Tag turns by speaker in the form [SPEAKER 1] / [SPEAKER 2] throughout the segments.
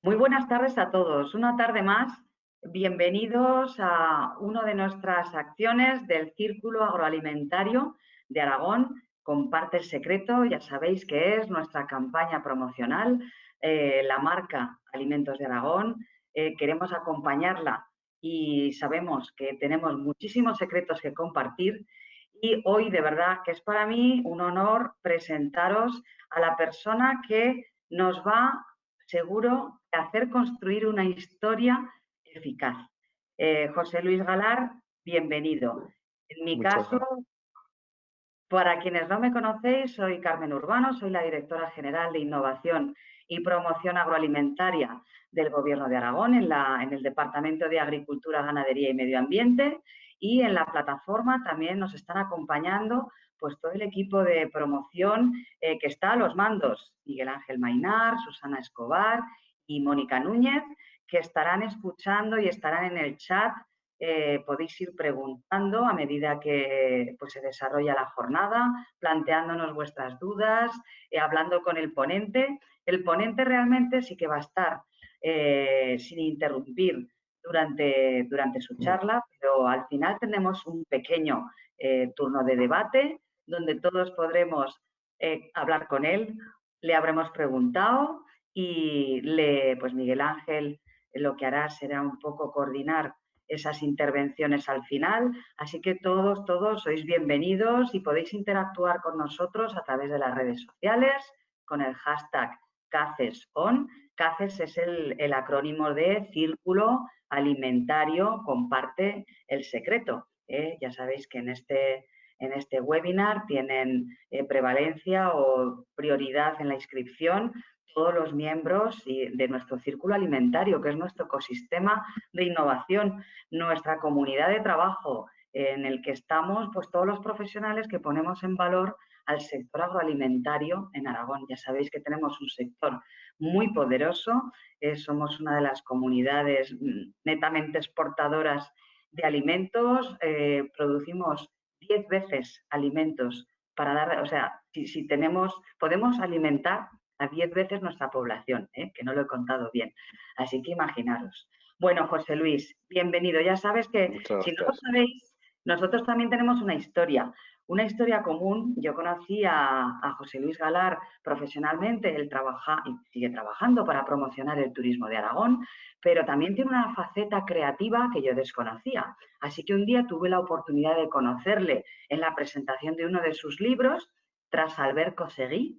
[SPEAKER 1] Muy buenas tardes a todos. Una tarde más. Bienvenidos a una de nuestras acciones del Círculo Agroalimentario de Aragón. Comparte el secreto, ya sabéis que es nuestra campaña promocional, la marca Alimentos de Aragón. Queremos acompañarla y sabemos que tenemos muchísimos secretos que compartir. Y hoy de verdad que es para mí un honor presentaros a la persona que nos va seguro de hacer construir una historia eficaz. José Luis Galar, bienvenido. En mi
[SPEAKER 2] Muchas
[SPEAKER 1] caso,
[SPEAKER 2] gracias.
[SPEAKER 1] para quienes no me conocéis, soy Carmen Urbano, soy la directora general de Innovación y Promoción Agroalimentaria del Gobierno de Aragón en el Departamento de Agricultura, Ganadería y Medio Ambiente, y en la plataforma también nos están acompañando pues todo el equipo de promoción que está a los mandos, Miguel Ángel Mainar, Susana Escobar y Mónica Núñez, que estarán escuchando y estarán en el chat. Podéis ir preguntando a medida que pues, se desarrolla la jornada, planteándonos vuestras dudas, hablando con el ponente. El ponente realmente sí que va a estar sin interrumpir durante su charla, pero al final tenemos un pequeño turno de debate donde todos podremos hablar con él, le habremos preguntado y pues Miguel Ángel lo que hará será un poco coordinar esas intervenciones al final. Así que todos sois bienvenidos y podéis interactuar con nosotros a través de las redes sociales con el hashtag CACESON. CACES es el acrónimo de Círculo Alimentario Comparte el Secreto. Ya sabéis que en este webinar tienen prevalencia o prioridad en la inscripción todos los miembros de nuestro círculo alimentario, que es nuestro ecosistema de innovación, nuestra comunidad de trabajo en el que estamos, pues todos los profesionales que ponemos en valor al sector agroalimentario en Aragón. Ya sabéis que tenemos un sector muy poderoso, somos una de las comunidades netamente exportadoras de alimentos, producimos 10 veces alimentos para dar, o sea, si podemos alimentar a 10 veces nuestra población, que no lo he contado bien. Así que imaginaros. Bueno, José Luis, bienvenido. Ya sabes que,
[SPEAKER 2] Muchas
[SPEAKER 1] si no lo
[SPEAKER 2] gracias.
[SPEAKER 1] sabéis, nosotros también tenemos una historia común. Yo conocí a José Luis Galar profesionalmente, él trabaja y sigue trabajando para promocionar el turismo de Aragón, pero también tiene una faceta creativa que yo desconocía. Así que un día tuve la oportunidad de conocerle en la presentación de uno de sus libros, Tras Albert Seguí,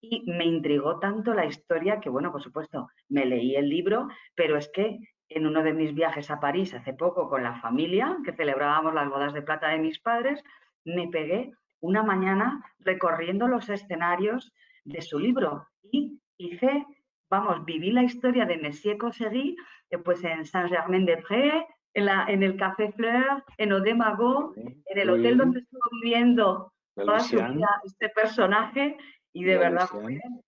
[SPEAKER 1] y me intrigó tanto la historia que, bueno, por supuesto, me leí el libro, pero es que en uno de mis viajes a París hace poco con la familia, que celebrábamos las bodas de plata de mis padres, me pegué una mañana recorriendo los escenarios de su libro y hice, vamos, viví la historia de Messier Conseguí, pues en Saint-Germain-des-Prés, en el Café Fleur, en Odemago, en el hotel donde
[SPEAKER 2] Oui,
[SPEAKER 1] estuvo viviendo toda su vida
[SPEAKER 2] Valencián,
[SPEAKER 1] este personaje y de verdad fue
[SPEAKER 2] Valencián.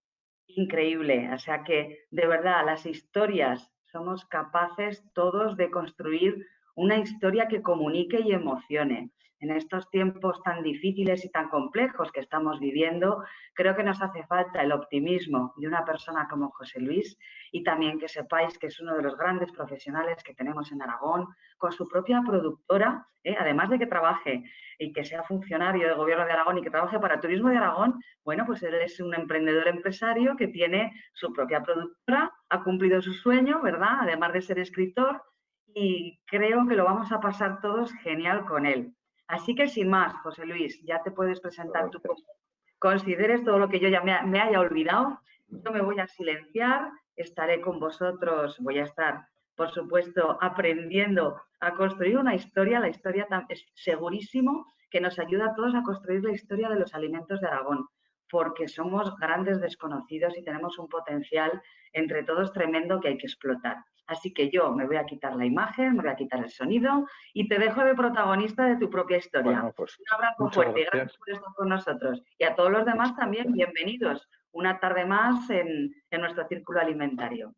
[SPEAKER 1] increíble. O sea que, de verdad, las historias somos capaces todos de construir una historia que comunique y emocione. En estos tiempos tan difíciles y tan complejos que estamos viviendo, creo que nos hace falta el optimismo de una persona como José Luis y también que sepáis que es uno de los grandes profesionales que tenemos en Aragón, con su propia productora, además de que trabaje y que sea funcionario del Gobierno de Aragón y que trabaje para Turismo de Aragón. Bueno, pues él es un emprendedor empresario que tiene su propia productora, ha cumplido su sueño, ¿verdad? Además de ser escritor, y creo que lo vamos a pasar todos genial con él. Así que sin más, José Luis, ya te puedes presentar tú como
[SPEAKER 2] Gracias.
[SPEAKER 1] consideres todo lo que yo ya me haya olvidado. Yo me voy a silenciar, estaré con vosotros, voy a estar, por supuesto, aprendiendo a construir una historia. La historia es segurísimo que nos ayuda a todos a construir la historia de los alimentos de Aragón, porque somos grandes desconocidos y tenemos un potencial entre todos tremendo que hay que explotar. Así que yo me voy a quitar la imagen, me voy a quitar el sonido y te dejo de protagonista de tu propia historia.
[SPEAKER 2] Bueno, pues
[SPEAKER 1] Un abrazo
[SPEAKER 2] muchas
[SPEAKER 1] fuerte y gracias
[SPEAKER 2] gracias.
[SPEAKER 1] por estar con nosotros. Y a todos los demás
[SPEAKER 2] Muchas
[SPEAKER 1] también,
[SPEAKER 2] gracias.
[SPEAKER 1] bienvenidos. Una tarde más en nuestro círculo alimentario.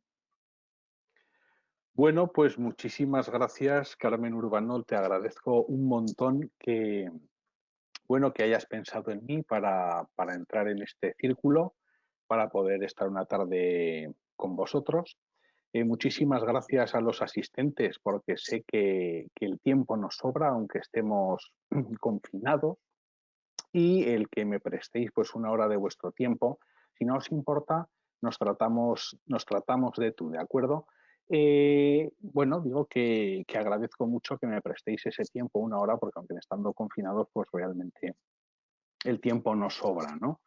[SPEAKER 2] Bueno, pues muchísimas gracias, Carmen Urbano. Te agradezco un montón que hayas pensado en mí para entrar en este círculo, para poder estar una tarde con vosotros. Muchísimas gracias a los asistentes porque sé que el tiempo nos sobra aunque estemos confinados, y el que me prestéis pues una hora de vuestro tiempo. Si no os importa, nos tratamos de tú, ¿de acuerdo? Bueno, digo que agradezco mucho que me prestéis ese tiempo, una hora, porque aunque estando confinados, pues realmente el tiempo nos sobra, ¿no?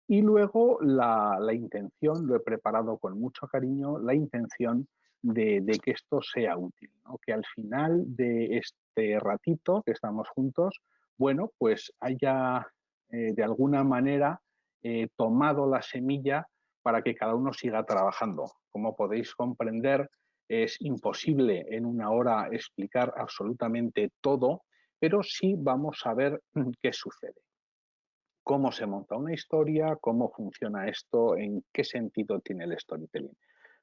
[SPEAKER 2] Y luego la intención, lo he preparado con mucho cariño, la intención de que esto sea útil, ¿no? Que al final de este ratito que estamos juntos, bueno, pues haya de alguna manera tomado la semilla para que cada uno siga trabajando. Como podéis comprender, es imposible en una hora explicar absolutamente todo, pero sí vamos a ver qué sucede, cómo se monta una historia, cómo funciona esto, en qué sentido tiene el storytelling.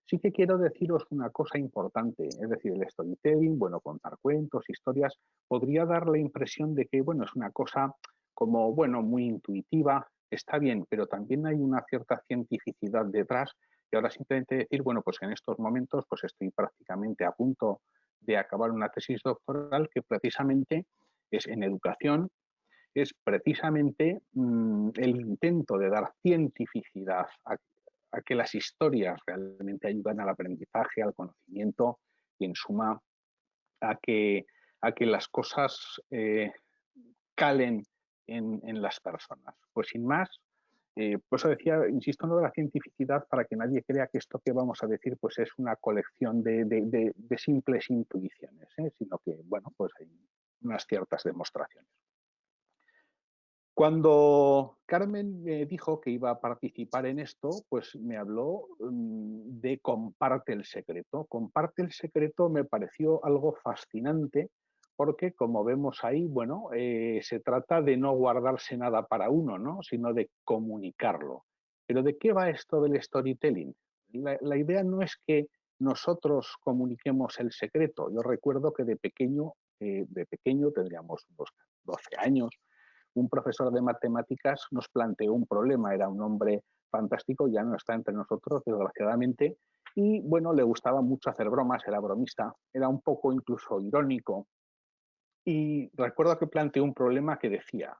[SPEAKER 2] Sí que quiero deciros una cosa importante, es decir, el storytelling, bueno, contar cuentos, historias, podría dar la impresión de que, bueno, es una cosa como, bueno, muy intuitiva, está bien, pero también hay una cierta cientificidad detrás, y ahora simplemente decir, bueno, pues en estos momentos pues estoy prácticamente a punto de acabar una tesis doctoral que precisamente es en educación, es precisamente el intento de dar cientificidad a que las historias realmente ayudan al aprendizaje, al conocimiento y, en suma, a que, a que las cosas calen en las personas. Pues sin más, por eso decía, insisto en lo de la cientificidad para que nadie crea que esto que vamos a decir pues es una colección de simples intuiciones, sino que, bueno, pues hay unas ciertas demostraciones. Cuando Carmen me dijo que iba a participar en esto, pues me habló de Comparte el secreto. Comparte el secreto me pareció algo fascinante porque, como vemos ahí, bueno, se trata de no guardarse nada para uno, ¿no? Sino de comunicarlo. Pero ¿de qué va esto del storytelling? La idea no es que nosotros comuniquemos el secreto. Yo recuerdo que de pequeño tendríamos unos 12 años, un profesor de matemáticas nos planteó un problema. Era un hombre fantástico, ya no está entre nosotros, desgraciadamente, y bueno, le gustaba mucho hacer bromas, era bromista, era un poco incluso irónico. Y recuerdo que planteó un problema que decía: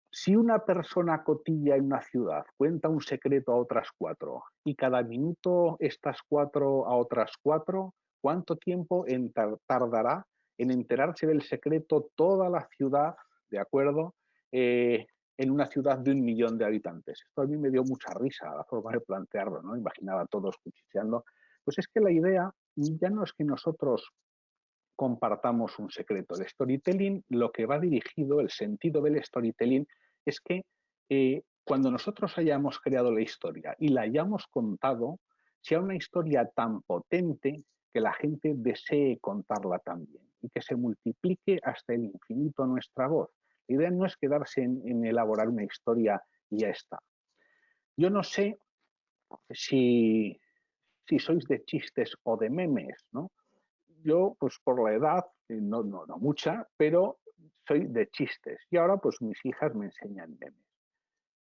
[SPEAKER 2] si una persona cotilla en una ciudad cuenta un secreto a otras 4 y cada minuto estas 4 a otras 4, ¿cuánto tiempo tardará en enterarse del secreto toda la ciudad, de acuerdo, en una ciudad de 1 millón de habitantes? Esto a mí me dio mucha risa, la forma de plantearlo, ¿no? Imaginaba a todos cuchicheando. Pues es que la idea ya no es que nosotros compartamos un secreto. El storytelling, lo que va dirigido, el sentido del storytelling, es que cuando nosotros hayamos creado la historia y la hayamos contado, sea una historia tan potente que la gente desee contarla también y que se multiplique hasta el infinito nuestra voz. La idea no es quedarse en elaborar una historia y ya está. Yo no sé si sois de chistes o de memes, ¿no? Yo, pues por la edad, no mucha, pero soy de chistes. Y ahora, pues mis hijas me enseñan memes.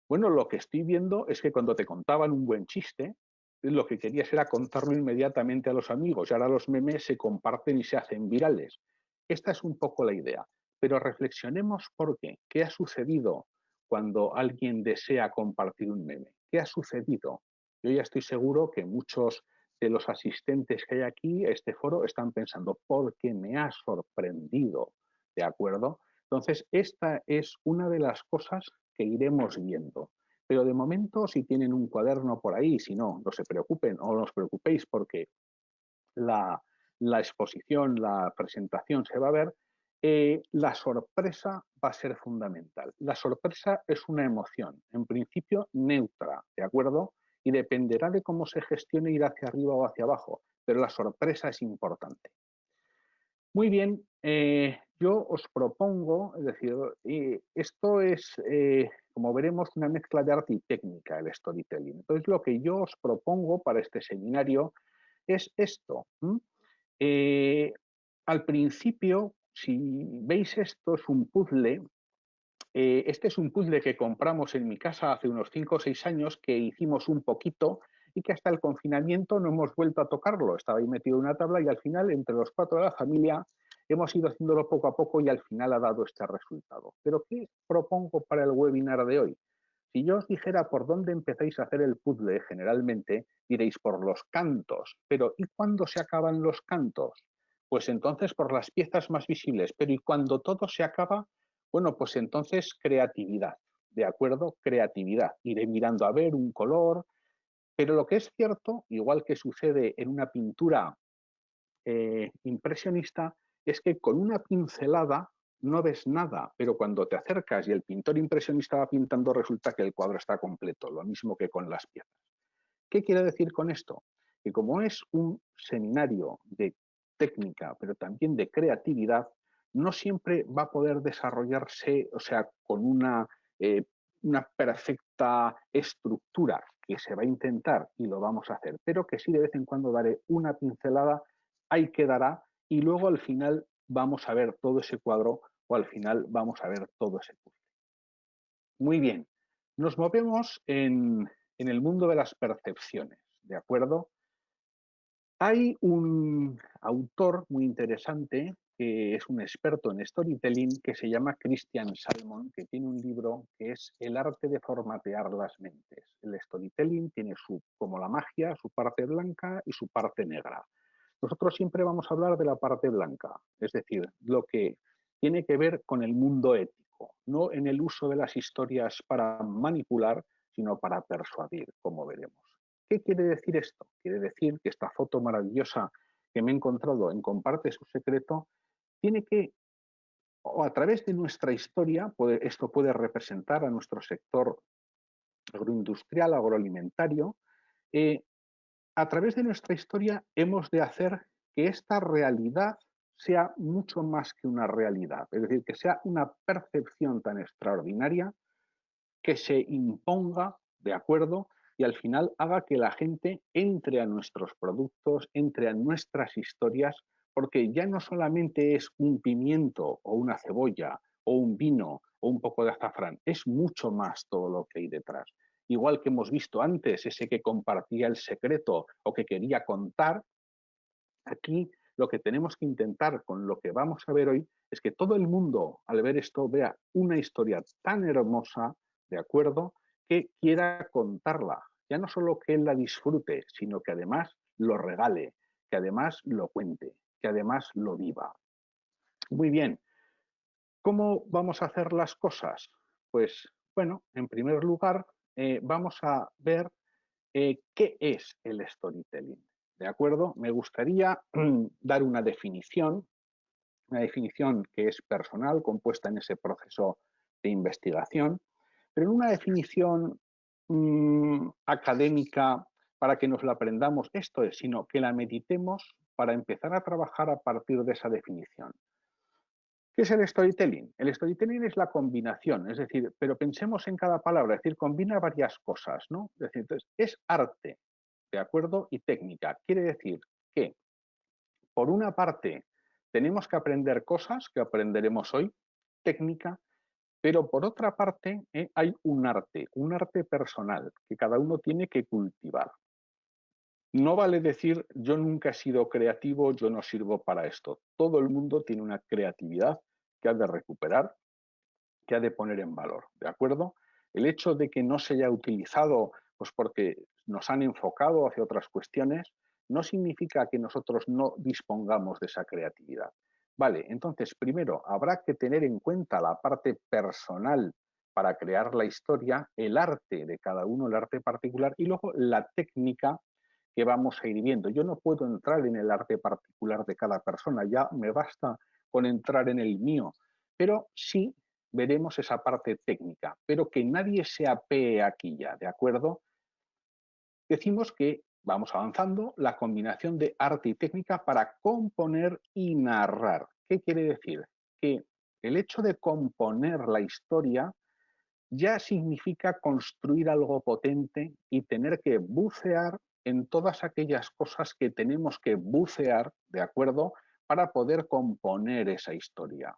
[SPEAKER 2] Bueno, lo que estoy viendo es que cuando te contaban un buen chiste, lo que querías era contarlo inmediatamente a los amigos. Y ahora los memes se comparten y se hacen virales. Esta es un poco la idea. Pero reflexionemos por qué. ¿Qué ha sucedido cuando alguien desea compartir un meme? ¿Qué ha sucedido? Yo ya estoy seguro que muchos de los asistentes que hay aquí a este foro están pensando, porque me ha sorprendido, ¿de acuerdo? Entonces, esta es una de las cosas que iremos viendo. Pero de momento, si tienen un cuaderno por ahí, si no, no se preocupen o no os preocupéis porque la exposición, la presentación se va a ver, la sorpresa va a ser fundamental. La sorpresa es una emoción, en principio neutra, ¿de acuerdo? Y dependerá de cómo se gestione ir hacia arriba o hacia abajo, pero la sorpresa es importante. Muy bien, yo os propongo, es decir, esto es, como veremos, una mezcla de arte y técnica, el storytelling. Entonces, lo que yo os propongo para este seminario es esto. Al principio, si veis, esto es un puzzle. Este es un puzzle que compramos en mi casa hace unos 5 o 6 años, que hicimos un poquito y que hasta el confinamiento no hemos vuelto a tocarlo. Estaba ahí metido en una tabla y al final, entre los 4 de la familia, hemos ido haciéndolo poco a poco y al final ha dado este resultado. Pero ¿qué propongo para el webinar de hoy? Si yo os dijera por dónde empezáis a hacer el puzzle, generalmente diréis por los cantos. Pero ¿y cuándo se acaban los cantos? Pues entonces por las piezas más visibles. Pero ¿y cuando todo se acaba? Bueno, pues entonces creatividad. ¿De acuerdo? Creatividad. Iré mirando a ver un color. Pero lo que es cierto, igual que sucede en una pintura impresionista, es que con una pincelada no ves nada, pero cuando te acercas y el pintor impresionista va pintando, resulta que el cuadro está completo, lo mismo que con las piezas. ¿Qué quiero decir con esto? Que como es un seminario de técnica, pero también de creatividad, no siempre va a poder desarrollarse, o sea, con una perfecta estructura, que se va a intentar y lo vamos a hacer, pero que sí de vez en cuando daré una pincelada, ahí quedará, y luego al final vamos a ver todo ese cuadro o al final vamos a ver todo ese puzzle. Muy bien, nos movemos en el mundo de las percepciones, ¿de acuerdo? Hay un autor muy interesante que es un experto en storytelling que se llama Christian Salmon, que tiene un libro que es El arte de formatear las mentes. El storytelling tiene como la magia, su parte blanca y su parte negra. Nosotros siempre vamos a hablar de la parte blanca, es decir, lo que tiene que ver con el mundo ético, no en el uso de las historias para manipular, sino para persuadir, como veremos. ¿Qué quiere decir esto? Quiere decir que esta foto maravillosa que me he encontrado en Comparte su secreto, tiene que, o a través de nuestra historia, esto puede representar a nuestro sector agroindustrial, agroalimentario, eh, a través de nuestra historia hemos de hacer que esta realidad sea mucho más que una realidad, es decir, que sea una percepción tan extraordinaria que se imponga, ¿de acuerdo? Y al final haga que la gente entre a nuestros productos, entre a nuestras historias, porque ya no solamente es un pimiento o una cebolla o un vino o un poco de azafrán, es mucho más todo lo que hay detrás. Igual que hemos visto antes, ese que compartía el secreto o que quería contar, aquí lo que tenemos que intentar con lo que vamos a ver hoy es que todo el mundo al ver esto vea una historia tan hermosa, ¿de acuerdo?, que quiera contarla. Ya no solo que él la disfrute, sino que además lo regale, que además lo cuente, que además lo viva. Muy bien, ¿cómo vamos a hacer las cosas? Pues bueno, en primer lugar vamos a ver ¿qué es el storytelling? ¿De acuerdo? Me gustaría dar una definición que es personal, compuesta en ese proceso de investigación, pero en una definición académica para que nos la aprendamos, esto es, sino que la meditemos para empezar a trabajar a partir de esa definición. ¿Qué es el storytelling? El storytelling es la combinación, es decir, pero pensemos en cada palabra, es decir, combina varias cosas, ¿no? Es decir, entonces, es arte, ¿de acuerdo? Y técnica. Quiere decir que, por una parte, tenemos que aprender cosas que aprenderemos hoy, técnica, pero por otra parte hay un arte personal que cada uno tiene que cultivar. No vale decir yo nunca he sido creativo, yo no sirvo para esto. Todo el mundo tiene una creatividad que ha de recuperar, que ha de poner en valor, ¿de acuerdo? El hecho de que no se haya utilizado, pues porque nos han enfocado hacia otras cuestiones, no significa que nosotros no dispongamos de esa creatividad. Vale, entonces, primero, habrá que tener en cuenta la parte personal para crear la historia, el arte de cada uno, el arte particular, y luego la técnica que vamos a ir viendo. Yo no puedo entrar en el arte particular de cada persona, ya me basta con entrar en el mío, pero sí veremos esa parte técnica, pero que nadie se apee aquí ya, ¿de acuerdo? Decimos que vamos avanzando la combinación de arte y técnica para componer y narrar. ¿Qué quiere decir? Que el hecho de componer la historia ya significa construir algo potente y tener que bucear en todas aquellas cosas que tenemos que bucear, ¿de acuerdo?, para poder componer esa historia.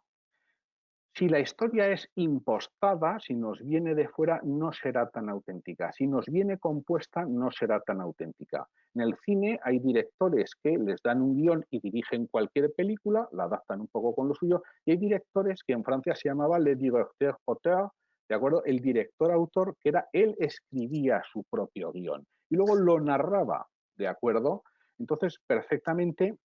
[SPEAKER 2] Si la historia es impostada, si nos viene de fuera, no será tan auténtica. Si nos viene compuesta, no será tan auténtica. En el cine hay directores que les dan un guión y dirigen cualquier película, la adaptan un poco con lo suyo, y hay directores que en Francia se llamaba le directeur-auteur, ¿de acuerdo? El director-autor, que era él escribía su propio guión y luego lo narraba, ¿de acuerdo? Entonces, perfectamente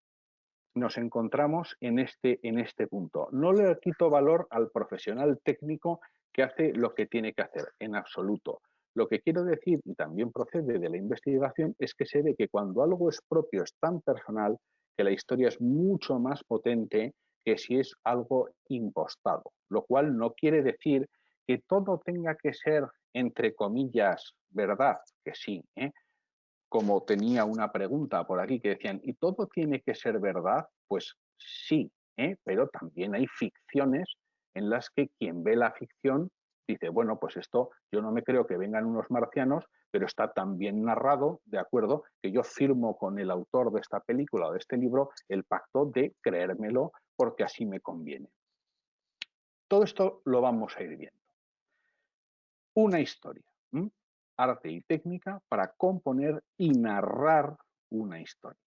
[SPEAKER 2] nos encontramos en este punto. No le quito valor al profesional técnico que hace lo que tiene que hacer, en absoluto. Lo que quiero decir, y también procede de la investigación, es que se ve que cuando algo es propio, es tan personal, que la historia es mucho más potente que si es algo impostado. Lo cual no quiere decir que todo tenga que ser, entre comillas, verdad, que sí, como tenía una pregunta por aquí que decían, ¿y todo tiene que ser verdad? Pues sí, pero también hay ficciones en las que quien ve la ficción dice, bueno, pues esto yo no me creo que vengan unos marcianos, pero está tan bien narrado, de acuerdo, que yo firmo con el autor de esta película o de este libro el pacto de creérmelo porque así me conviene. Todo esto lo vamos a ir viendo. Una historia. Arte y técnica para componer y narrar una historia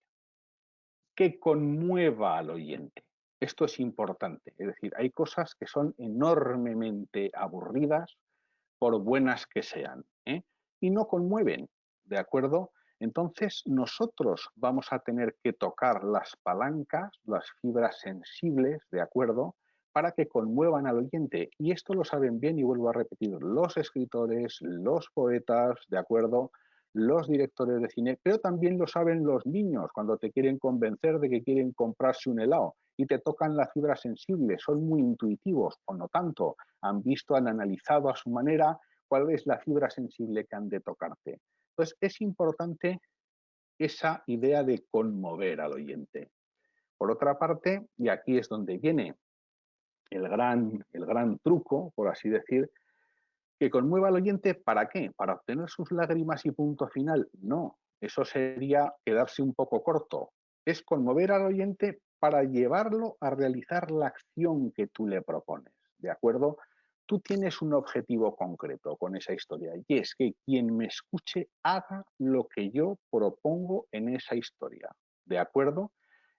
[SPEAKER 2] que conmueva al oyente. Esto es importante, es decir, hay cosas que son enormemente aburridas por buenas que sean, y no conmueven, ¿de acuerdo? Entonces nosotros vamos a tener que tocar las palancas, las fibras sensibles, ¿de acuerdo? Para que conmuevan al oyente. Y esto lo saben bien, y vuelvo a repetir, los escritores, los poetas, ¿de acuerdo? Los directores de cine, pero también lo saben los niños cuando te quieren convencer de que quieren comprarse un helado y te tocan la fibra sensible, son muy intuitivos o no tanto, han visto, han analizado a su manera cuál es la fibra sensible que han de tocarte. Entonces es importante esa idea de conmover al oyente. Por otra parte, y aquí es donde viene el gran truco, por así decir, que conmueva al oyente, ¿para qué? ¿Para obtener sus lágrimas y punto final? No, eso sería quedarse un poco corto. Es conmover al oyente para llevarlo a realizar la acción que tú le propones, ¿de acuerdo? Tú tienes un objetivo concreto con esa historia y es que quien me escuche haga lo que yo propongo en esa historia, ¿de acuerdo?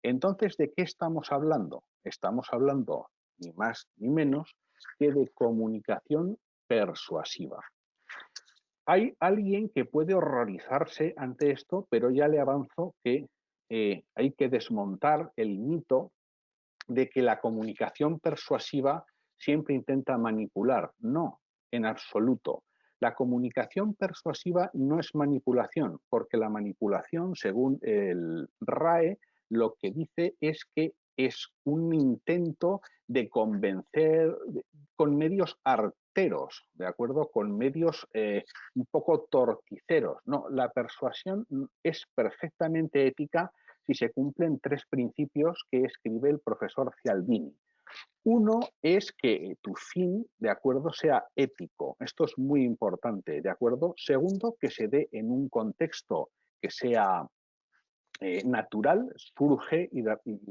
[SPEAKER 2] Entonces, ¿de qué estamos hablando? Estamos hablando ni más ni menos que de comunicación persuasiva. Hay alguien que puede horrorizarse ante esto, pero ya le avanzo que hay que desmontar el mito de que la comunicación persuasiva siempre intenta manipular. No, en absoluto. La comunicación persuasiva no es manipulación, porque la manipulación, según el RAE, lo que dice es que es un intento de convencer con medios arteros, ¿de acuerdo? Con medios un poco torticeros. No, la persuasión es perfectamente ética si se cumplen tres principios que escribe el profesor Cialdini. Uno es que tu fin, ¿de acuerdo?, sea ético. Esto es muy importante, ¿de acuerdo? Segundo, que se dé en un contexto que sea natural, surge y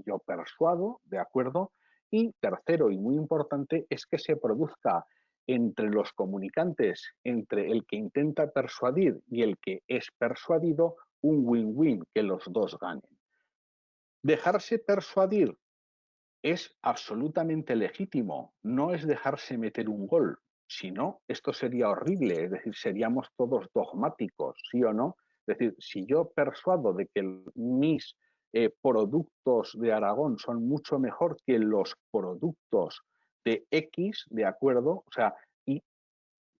[SPEAKER 2] yo persuado, ¿de acuerdo? Y tercero, y muy importante, es que se produzca entre los comunicantes, entre el que intenta persuadir y el que es persuadido, un win-win, que los dos ganen. Dejarse persuadir es absolutamente legítimo, no es dejarse meter un gol, si no, esto sería horrible, es decir, seríamos todos dogmáticos, ¿sí o no? Es decir, si yo persuado de que mis productos de Aragón son mucho mejor que los productos de X, ¿de acuerdo? O sea, y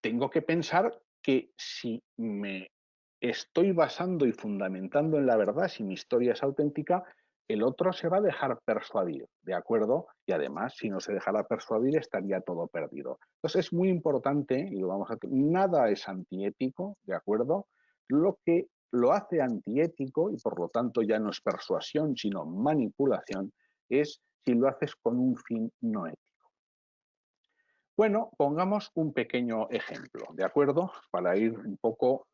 [SPEAKER 2] tengo que pensar que si me estoy basando y fundamentando en la verdad, si mi historia es auténtica, el otro se va a dejar persuadir, ¿de acuerdo? Y además, si no se dejara persuadir, estaría todo perdido. Entonces es muy importante, y lo vamos a nada es antiético, ¿de acuerdo? Lo que lo hace antiético, y por lo tanto ya no es persuasión, sino manipulación, es si lo haces con un fin no ético. Bueno, pongamos un pequeño ejemplo, ¿de acuerdo? Para ir un poco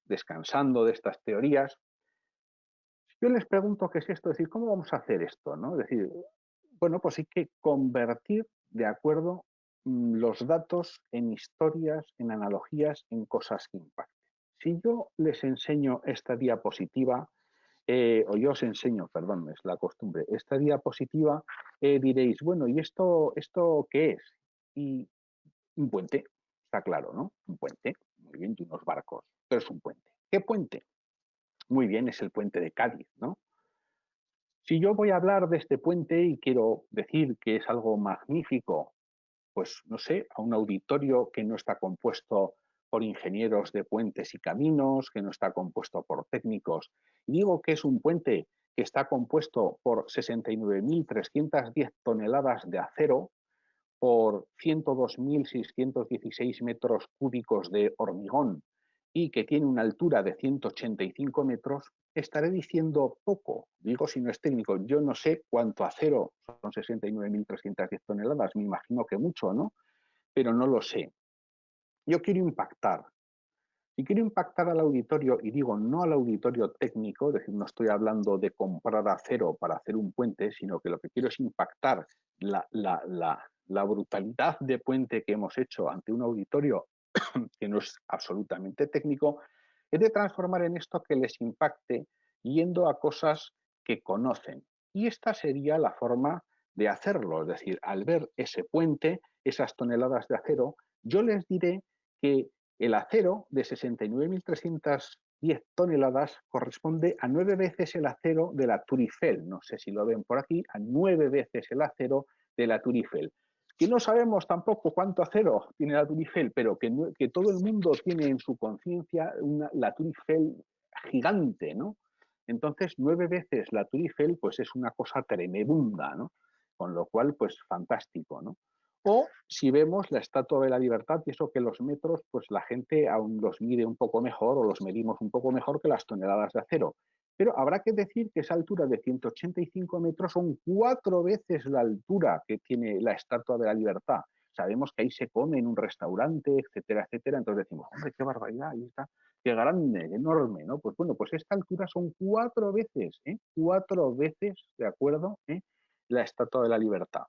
[SPEAKER 2] descansando de estas teorías. Yo les pregunto qué es esto, es decir, ¿cómo vamos a hacer esto? ¿No? Es decir, bueno, pues hay que convertir, de acuerdo, los datos en historias, en analogías, en cosas que impacten. Si yo les enseño esta diapositiva, o yo os enseño, perdón, es la costumbre, esta diapositiva, diréis, bueno, ¿y esto qué es? Y un puente, está claro, ¿no? Un puente, muy bien, de unos barcos, pero es un puente. ¿Qué puente? Muy bien, es el puente de Cádiz, ¿no? Si yo voy a hablar de este puente y quiero decir que es algo magnífico, pues no sé, a un auditorio que no está compuesto por ingenieros de puentes y caminos, que no está compuesto por técnicos, y digo que es un puente que está compuesto por 69.310 toneladas de acero, por 102.616 metros cúbicos de hormigón y que tiene una altura de 185 metros, estaré diciendo poco. Digo, si no es técnico, yo no sé cuánto acero, son 69.310 toneladas, me imagino que mucho, ¿no? Pero no lo sé. Yo quiero impactar. Si quiero impactar al auditorio, y digo no al auditorio técnico, es decir, no estoy hablando de comprar acero para hacer un puente, sino que lo que quiero es impactar la brutalidad de puente que hemos hecho ante un auditorio que no es absolutamente técnico, es de transformar en esto que les impacte yendo a cosas que conocen. Y esta sería la forma de hacerlo, es decir, al ver ese puente, esas toneladas de acero, yo les diré que el acero de 69.310 toneladas corresponde a 9 veces el acero de la Tour Eiffel. No sé si lo ven por aquí, a 9 veces el acero de la Tour Eiffel. Que no sabemos tampoco cuánto acero tiene la Tour Eiffel, pero que todo el mundo tiene en su conciencia la Tour Eiffel gigante, ¿no? Entonces, 9 veces la Tour Eiffel, pues es una cosa tremenda, ¿no? Con lo cual, pues fantástico, ¿no? O si vemos la Estatua de la Libertad, y eso que los metros, pues la gente aún los mide un poco mejor o los medimos un poco mejor que las toneladas de acero. Pero habrá que decir que esa altura de 185 metros son 4 veces la altura que tiene la Estatua de la Libertad. Sabemos que ahí se come en un restaurante, etcétera, etcétera. Entonces decimos, hombre, qué barbaridad, ahí está, qué grande, enorme, ¿no? Pues bueno, pues esta altura son 4 veces, 4 veces, ¿de acuerdo? La Estatua de la Libertad.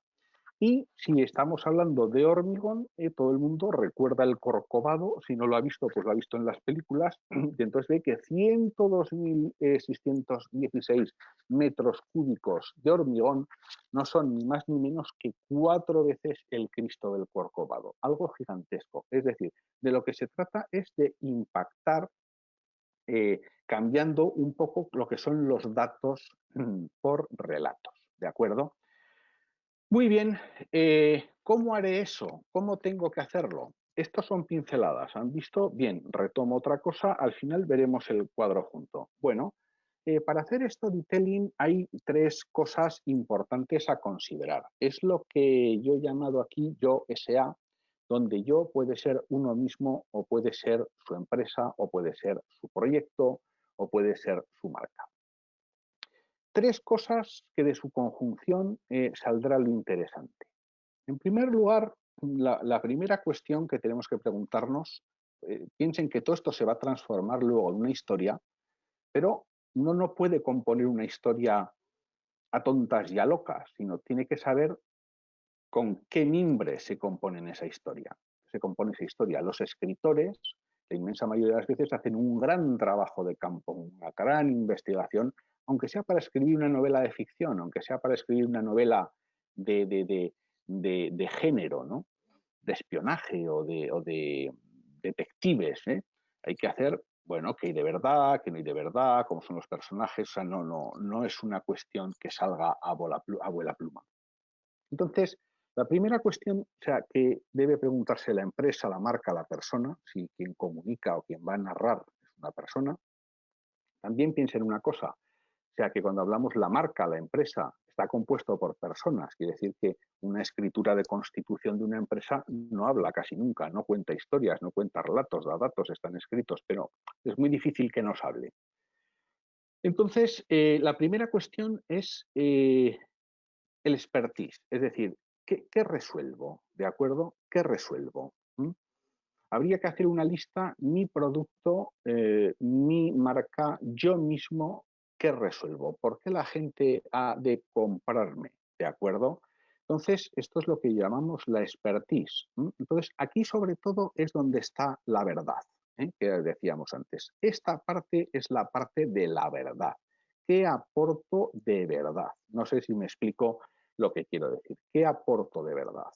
[SPEAKER 2] Y si estamos hablando de hormigón, todo el mundo recuerda el Corcovado, si no lo ha visto, pues lo ha visto en las películas, y entonces ve que 102.616 metros cúbicos de hormigón no son ni más ni menos que 4 veces el Cristo del Corcovado, algo gigantesco. Es decir, de lo que se trata es de impactar cambiando un poco lo que son los datos por relatos, ¿de acuerdo? Muy bien, ¿cómo haré eso? ¿Cómo tengo que hacerlo? Estas son pinceladas, ¿han visto? Bien, retomo otra cosa, al final veremos el cuadro junto. Bueno, para hacer storytelling hay 3 cosas importantes a considerar. Es lo que yo he llamado aquí yo SA, donde yo puede ser uno mismo o puede ser su empresa o puede ser su proyecto o puede ser su marca. 3 cosas que de su conjunción saldrá lo interesante. En primer lugar, la primera cuestión que tenemos que preguntarnos, piensen que todo esto se va a transformar luego en una historia, pero uno no puede componer una historia a tontas y a locas, sino tiene que saber con qué mimbre se compone esa historia. Se compone esa historia. Los escritores, la inmensa mayoría de las veces, hacen un gran trabajo de campo, una gran investigación, aunque sea para escribir una novela de ficción, aunque sea para escribir una novela de género, ¿no? De espionaje o de detectives. Hay que hacer, bueno, qué hay de verdad, qué no hay de verdad, cómo son los personajes. O sea, no es una cuestión que salga a vuela pluma. Entonces, la primera cuestión, o sea, que debe preguntarse la empresa, la marca, la persona, si quien comunica o quien va a narrar es una persona, también piensa en una cosa, o sea, que cuando hablamos la marca, la empresa, está compuesto por personas, quiere decir que una escritura de constitución de una empresa no habla casi nunca, no cuenta historias, no cuenta relatos, da datos, están escritos, pero es muy difícil que nos hable. Entonces, la primera cuestión es el expertise, es decir, ¿qué resuelvo? ¿De acuerdo? ¿Qué resuelvo? Habría que hacer una lista, mi producto, mi marca, yo mismo, ¿qué resuelvo? ¿Por qué la gente ha de comprarme? ¿de acuerdo? Entonces, esto es lo que llamamos la expertise. Entonces, aquí sobre todo es donde está la verdad, que decíamos antes. Esta parte es la parte de la verdad. ¿Qué aporto de verdad? No sé si me explico lo que quiero decir. ¿Qué aporto de verdad?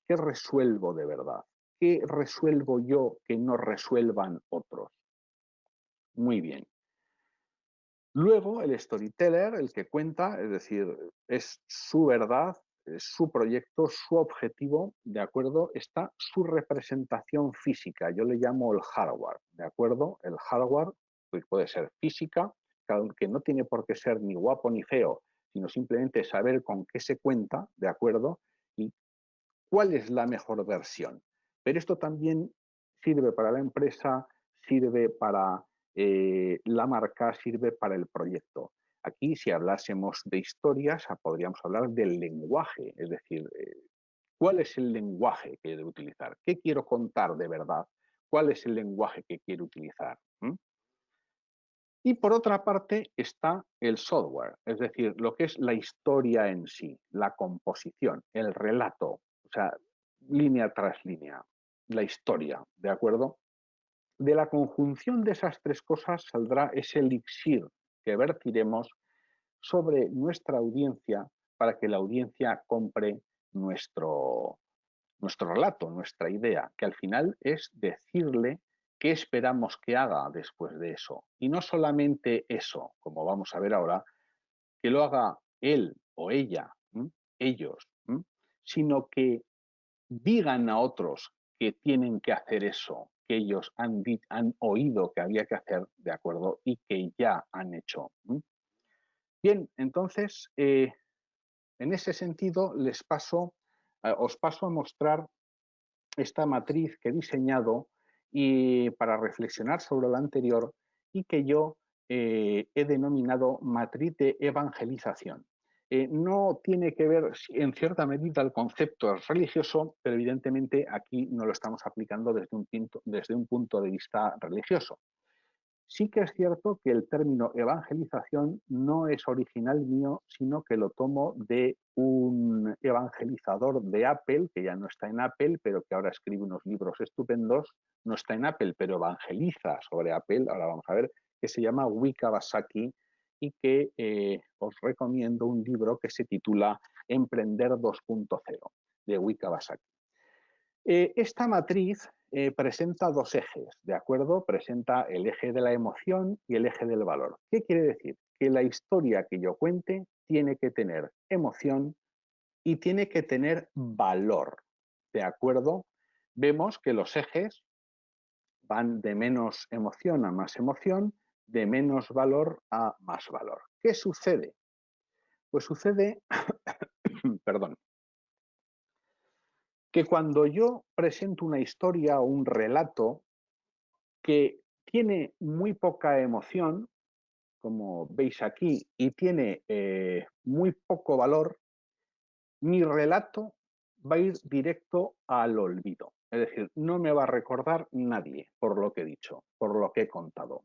[SPEAKER 2] ¿Qué resuelvo de verdad? ¿Qué resuelvo yo que no resuelvan otros? Muy bien. Luego, el storyteller, el que cuenta, es decir, es su verdad, es su proyecto, su objetivo, ¿de acuerdo? Está su representación física, yo le llamo el hardware, ¿de acuerdo? El hardware pues puede ser física, que no tiene por qué ser ni guapo ni feo, sino simplemente saber con qué se cuenta, ¿de acuerdo? Y cuál es la mejor versión. Pero esto también sirve para la empresa, sirve para la marca, sirve para el proyecto. Aquí, si hablásemos de historias, podríamos hablar del lenguaje, es decir, ¿cuál es el lenguaje que debo utilizar? ¿Qué quiero contar de verdad? ¿Cuál es el lenguaje que quiero utilizar? Y por otra parte está el software, es decir, lo que es la historia en sí, la composición, el relato, o sea, línea tras línea, la historia, ¿de acuerdo? De la conjunción de esas tres cosas saldrá ese elixir que vertiremos sobre nuestra audiencia para que la audiencia compre nuestro, nuestro relato, nuestra idea, que al final es decirle qué esperamos que haga después de eso. Y no solamente eso, como vamos a ver ahora, que lo haga él o ella, ellos, sino que digan a otros que tienen que hacer eso, que ellos han oído que había que hacer, ¿de acuerdo? Y que ya han hecho. Bien, entonces, en ese sentido, os paso a mostrar esta matriz que he diseñado y para reflexionar sobre lo anterior y que yo he denominado matriz de evangelización. No tiene que ver en cierta medida el concepto religioso, pero evidentemente aquí no lo estamos aplicando desde un punto de vista religioso. Sí que es cierto que el término evangelización no es original mío, sino que lo tomo de un evangelizador de Apple, que ya no está en Apple, pero que ahora escribe unos libros estupendos. No está en Apple, pero evangeliza sobre Apple. Ahora vamos a ver, que se llama Guy Kawasaki y que os recomiendo un libro que se titula Emprender 2.0 de Guy Kawasaki. Esta matriz presenta dos ejes, ¿de acuerdo? Presenta el eje de la emoción y el eje del valor. ¿Qué quiere decir? Que la historia que yo cuente tiene que tener emoción y tiene que tener valor, ¿de acuerdo? Vemos que los ejes van de menos emoción a más emoción, de menos valor a más valor. ¿Qué sucede? Pues sucede, perdón, que cuando yo presento una historia o un relato que tiene muy poca emoción, como veis aquí, y tiene muy poco valor, mi relato va a ir directo al olvido. Es decir, no me va a recordar nadie por lo que he dicho, por lo que he contado.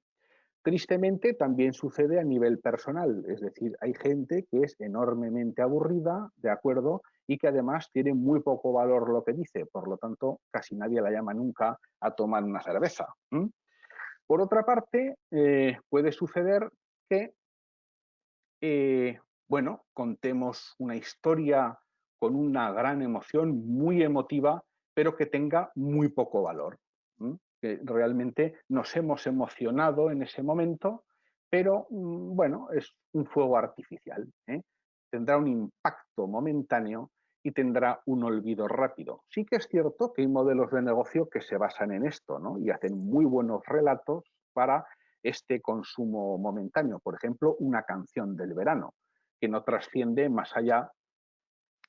[SPEAKER 2] Tristemente también sucede a nivel personal, es decir, hay gente que es enormemente aburrida, ¿de acuerdo? Y que además tiene muy poco valor lo que dice, por lo tanto, casi nadie la llama nunca a tomar una cerveza. Por otra parte, puede suceder que, bueno, contemos una historia con una gran emoción, muy emotiva, pero que tenga muy poco valor. Que realmente nos hemos emocionado en ese momento, pero bueno, es un fuego artificial. Tendrá un impacto momentáneo y tendrá un olvido rápido. Sí que es cierto que hay modelos de negocio que se basan en esto, ¿no? Y hacen muy buenos relatos para este consumo momentáneo. Por ejemplo, una canción del verano, que no trasciende más allá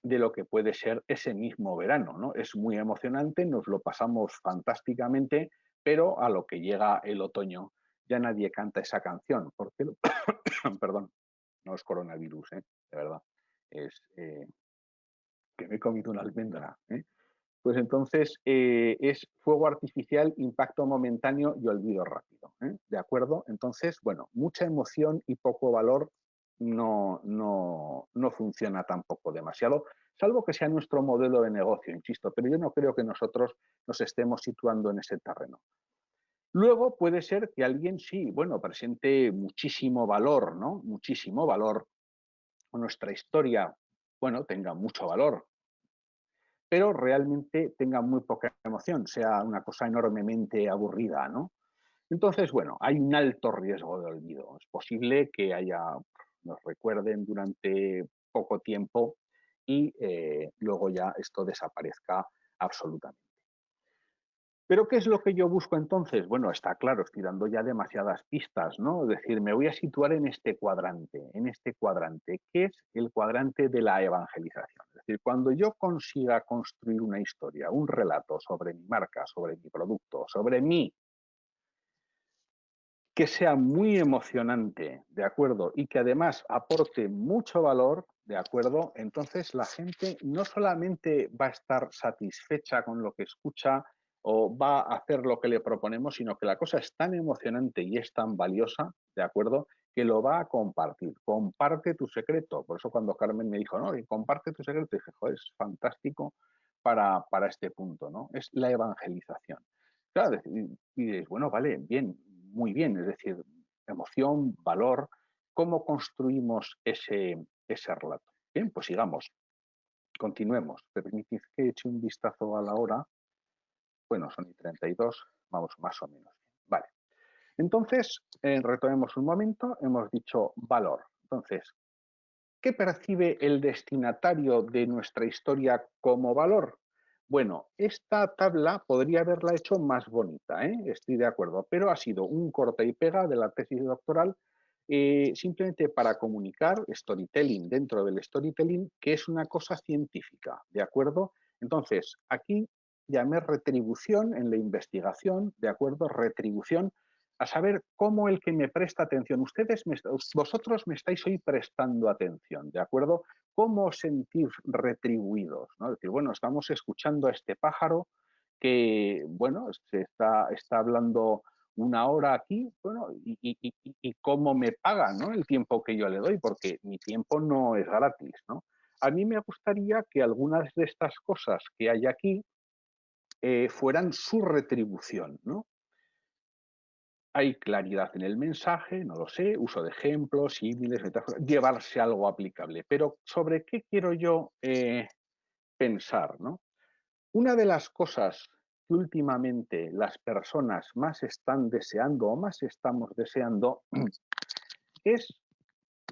[SPEAKER 2] de lo que puede ser ese mismo verano, ¿no? Es muy emocionante, nos lo pasamos fantásticamente, pero a lo que llega el otoño ya nadie canta esa canción, porque, perdón, no es coronavirus, de verdad, es que me he comido una almendra. Pues entonces es fuego artificial, impacto momentáneo y olvido rápido. ¿De acuerdo? Entonces, bueno, mucha emoción y poco valor no funciona tampoco demasiado, salvo que sea nuestro modelo de negocio, insisto, pero yo no creo que nosotros nos estemos situando en ese terreno. Luego puede ser que alguien sí, bueno, presente muchísimo valor, ¿no? Muchísimo valor. Nuestra historia, bueno, tenga mucho valor, pero realmente tenga muy poca emoción, sea una cosa enormemente aburrida, ¿no? Entonces, bueno, hay un alto riesgo de olvido. Es posible que nos recuerden durante poco tiempo y luego ya esto desaparezca absolutamente. ¿Pero qué es lo que yo busco entonces? Bueno, está claro, estoy dando ya demasiadas pistas, ¿no? Es decir, me voy a situar en este cuadrante, que es el cuadrante de la evangelización. Es decir, cuando yo consiga construir una historia, un relato sobre mi marca, sobre mi producto, sobre mí, que sea muy emocionante, ¿de acuerdo? Y que además aporte mucho valor, ¿de acuerdo? Entonces la gente no solamente va a estar satisfecha con lo que escucha o va a hacer lo que le proponemos, sino que la cosa es tan emocionante y es tan valiosa, ¿de acuerdo? Que lo va a compartir. Comparte tu secreto. Por eso cuando Carmen me dijo, no, comparte tu secreto, dije, joder, es fantástico para este punto, ¿no? Es la evangelización. Claro, y dices, bueno, vale, bien, muy bien, es decir, emoción, valor, ¿cómo construimos ese relato? Bien, pues sigamos, continuemos. Permitid que eche un vistazo a la hora. Bueno, son y 32, vamos más o menos. Vale, entonces, retomemos un momento, hemos dicho valor. Entonces, ¿qué percibe el destinatario de nuestra historia como valor? Bueno, esta tabla podría haberla hecho más bonita, ¿eh? Estoy de acuerdo, pero ha sido un corta y pega de la tesis doctoral simplemente para comunicar storytelling dentro del storytelling, que es una cosa científica, ¿de acuerdo? Entonces, aquí llamé retribución en la investigación, ¿de acuerdo? Retribución a saber cómo el que me presta atención, vosotros me estáis hoy prestando atención, ¿de acuerdo? ¿Cómo os sentís retribuidos? ¿No? Es decir, bueno, estamos escuchando a este pájaro que, bueno, está hablando una hora aquí, bueno, y cómo me pagan, ¿no? El tiempo que yo le doy, porque mi tiempo no es gratis, ¿no? A mí me gustaría que algunas de estas cosas que hay aquí fueran su retribución, ¿no? Hay claridad en el mensaje, no lo sé, uso de ejemplos, símiles, metáforas, llevarse algo aplicable. Pero ¿sobre qué quiero yo pensar, ¿no? Una de las cosas que últimamente las personas más están deseando o más estamos deseando es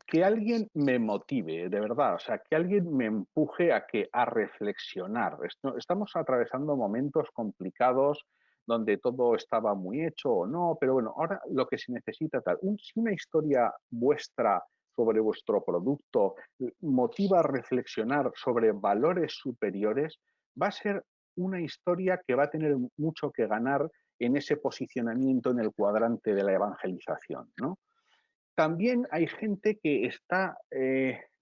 [SPEAKER 2] que alguien me motive, de verdad, o sea, que alguien me empuje a reflexionar. Estamos atravesando momentos complicados donde todo estaba muy hecho o no, pero bueno, ahora lo que se necesita tal, si una historia vuestra sobre vuestro producto motiva a reflexionar sobre valores superiores, va a ser una historia que va a tener mucho que ganar en ese posicionamiento en el cuadrante de la evangelización, ¿no? También hay gente que está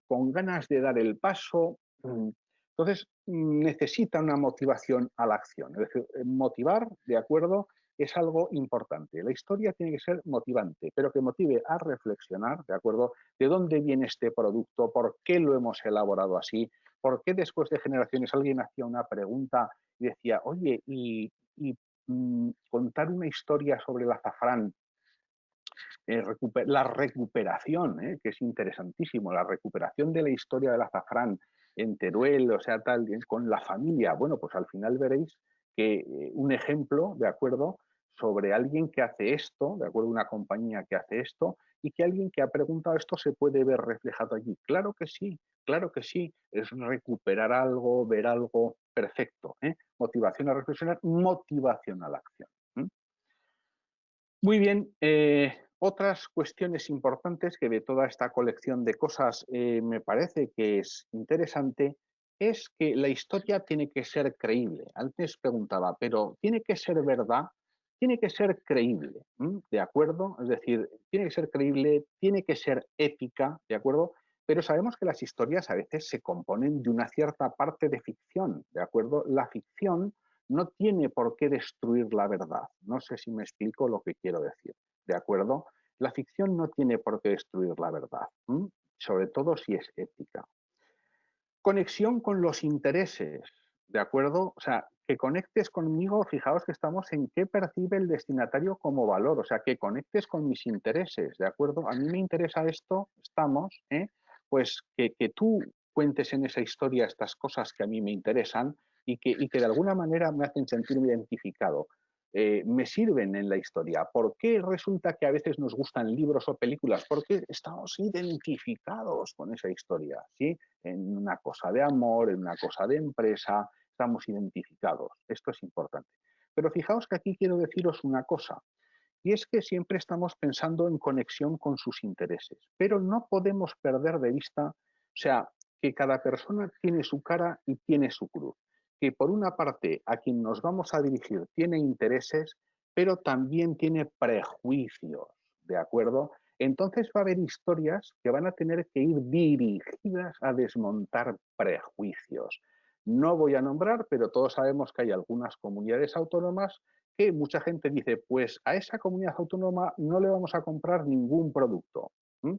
[SPEAKER 2] con ganas de dar el paso, entonces necesita una motivación a la acción. Es decir, motivar, de acuerdo, es algo importante. La historia tiene que ser motivante, pero que motive a reflexionar, de acuerdo, de dónde viene este producto, por qué lo hemos elaborado así, por qué después de generaciones alguien hacía una pregunta y decía, oye, contar una historia sobre el azafrán, la recuperación, que es interesantísimo, la recuperación de la historia del azafrán en Teruel, o sea, tal, con la familia. Bueno, pues al final veréis que un ejemplo, ¿de acuerdo?, sobre alguien que hace esto, ¿de acuerdo?, una compañía que hace esto, y que alguien que ha preguntado esto se puede ver reflejado allí. Claro que sí, es recuperar algo, ver algo perfecto. Motivación a reflexionar, motivación a la acción. Muy bien, otras cuestiones importantes que de toda esta colección de cosas me parece que es interesante es que la historia tiene que ser creíble. Antes preguntaba, pero ¿tiene que ser verdad? Tiene que ser creíble, ¿de acuerdo? Es decir, tiene que ser creíble, tiene que ser épica, ¿de acuerdo? Pero sabemos que las historias a veces se componen de una cierta parte de ficción, ¿de acuerdo? La ficción no tiene por qué destruir la verdad. No sé si me explico lo que quiero decir, ¿de acuerdo? La ficción no tiene por qué destruir la verdad. sobre todo si es ética. Conexión con los intereses, ¿de acuerdo? O sea, que conectes conmigo, fijaos que estamos en qué percibe el destinatario como valor, o sea, que conectes con mis intereses, ¿de acuerdo? A mí me interesa esto, estamos, pues que tú cuentes en esa historia estas cosas que a mí me interesan y que de alguna manera me hacen sentirme identificado. Me sirven en la historia. ¿Por qué resulta que a veces nos gustan libros o películas? Porque estamos identificados con esa historia, ¿sí? En una cosa de amor, en una cosa de empresa, estamos identificados. Esto es importante. Pero fijaos que aquí quiero deciros una cosa, y es que siempre estamos pensando en conexión con sus intereses, pero no podemos perder de vista, o sea, que cada persona tiene su cara y tiene su cruz, que por una parte a quien nos vamos a dirigir tiene intereses, pero también tiene prejuicios, ¿de acuerdo? Entonces va a haber historias que van a tener que ir dirigidas a desmontar prejuicios. No voy a nombrar, pero todos sabemos que hay algunas comunidades autónomas que mucha gente dice, pues a esa comunidad autónoma no le vamos a comprar ningún producto. ¿Mm?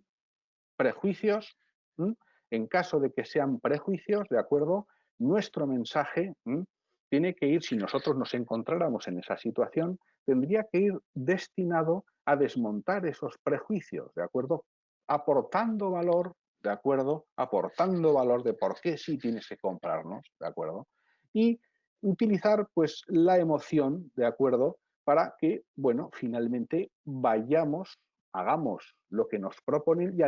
[SPEAKER 2] Prejuicios, ¿Mm? En caso de que sean prejuicios, ¿de acuerdo? Nuestro mensaje tiene que ir, si nosotros nos encontráramos en esa situación, tendría que ir destinado a desmontar esos prejuicios, ¿de acuerdo? Aportando valor, ¿de acuerdo? Aportando valor de por qué sí tienes que comprarnos, ¿de acuerdo? Y utilizar pues la emoción, ¿de acuerdo? Para que, bueno, finalmente vayamos, hagamos lo que nos proponen y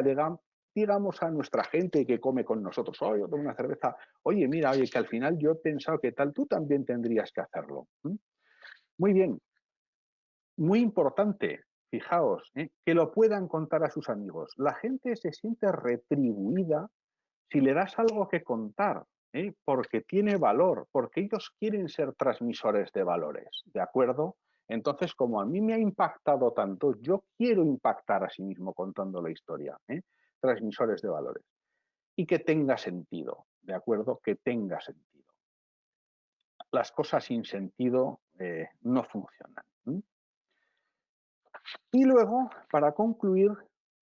[SPEAKER 2] digamos a nuestra gente que come con nosotros, oye, yo tomo una cerveza, oye, mira, oye, que al final yo he pensado que tal, tú también tendrías que hacerlo. Muy bien, muy importante, fijaos, que lo puedan contar a sus amigos. La gente se siente retribuida si le das algo que contar, porque tiene valor, porque ellos quieren ser transmisores de valores, ¿de acuerdo? Entonces, como a mí me ha impactado tanto, yo quiero impactar a sí mismo contando la historia, transmisores de valores. Y que tenga sentido, ¿de acuerdo? Que tenga sentido. Las cosas sin sentido no funcionan. Y luego, para concluir,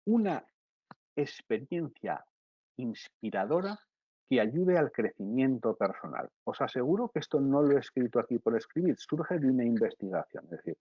[SPEAKER 2] una experiencia inspiradora que ayude al crecimiento personal. Os aseguro que esto no lo he escrito aquí por escribir, surge de una investigación, es decir,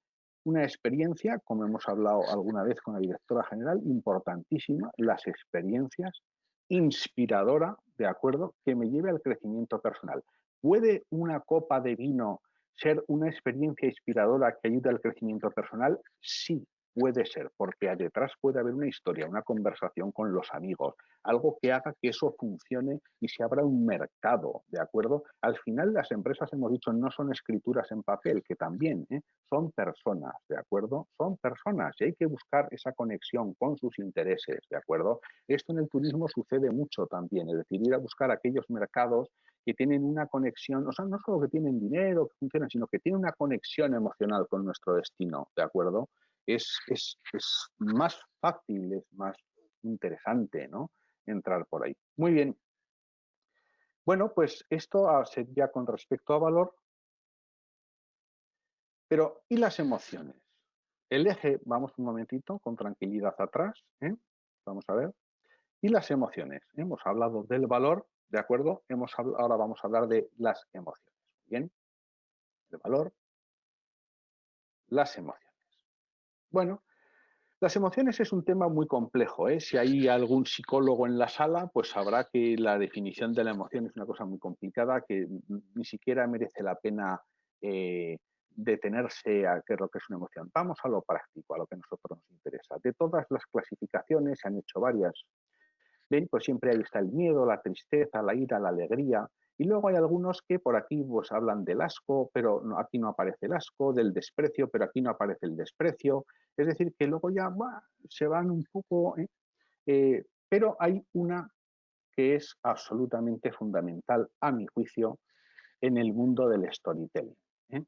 [SPEAKER 2] una experiencia, como hemos hablado alguna vez con la directora general, importantísima, las experiencias inspiradora, ¿de acuerdo?, que me lleve al crecimiento personal. ¿Puede una copa de vino ser una experiencia inspiradora que ayude al crecimiento personal? Sí, puede ser, porque detrás puede haber una historia, una conversación con los amigos, algo que haga que eso funcione y se abra un mercado, ¿de acuerdo? Al final las empresas, hemos dicho, no son escrituras en papel, que también son personas, ¿de acuerdo? Son personas y hay que buscar esa conexión con sus intereses, ¿de acuerdo? Esto en el turismo sucede mucho también, es decir, ir a buscar aquellos mercados que tienen una conexión, o sea, no solo que tienen dinero, que funcionan, sino que tienen una conexión emocional con nuestro destino, ¿de acuerdo? Es más fácil, es más interesante, ¿no?, entrar por ahí. Muy bien. Bueno, pues esto sería con respecto a valor, pero ¿y las emociones? El eje, vamos un momentito, con tranquilidad atrás, vamos a ver. Y las emociones. Hemos hablado del valor, ¿de acuerdo? Ahora vamos a hablar de las emociones. Bien, el valor, las emociones. Bueno, las emociones es un tema muy complejo, Si hay algún psicólogo en la sala, pues sabrá que la definición de la emoción es una cosa muy complicada, que ni siquiera merece la pena detenerse a qué es lo que es una emoción. Vamos a lo práctico, a lo que a nosotros nos interesa. De todas las clasificaciones, se han hecho varias. Bien, pues siempre ahí está el miedo, la tristeza, la ira, la alegría. Y luego hay algunos que por aquí pues hablan del asco, pero aquí no aparece el asco, del desprecio, pero aquí no aparece el desprecio. Es decir, que luego ya se van un poco, pero hay una que es absolutamente fundamental, a mi juicio, en el mundo del storytelling.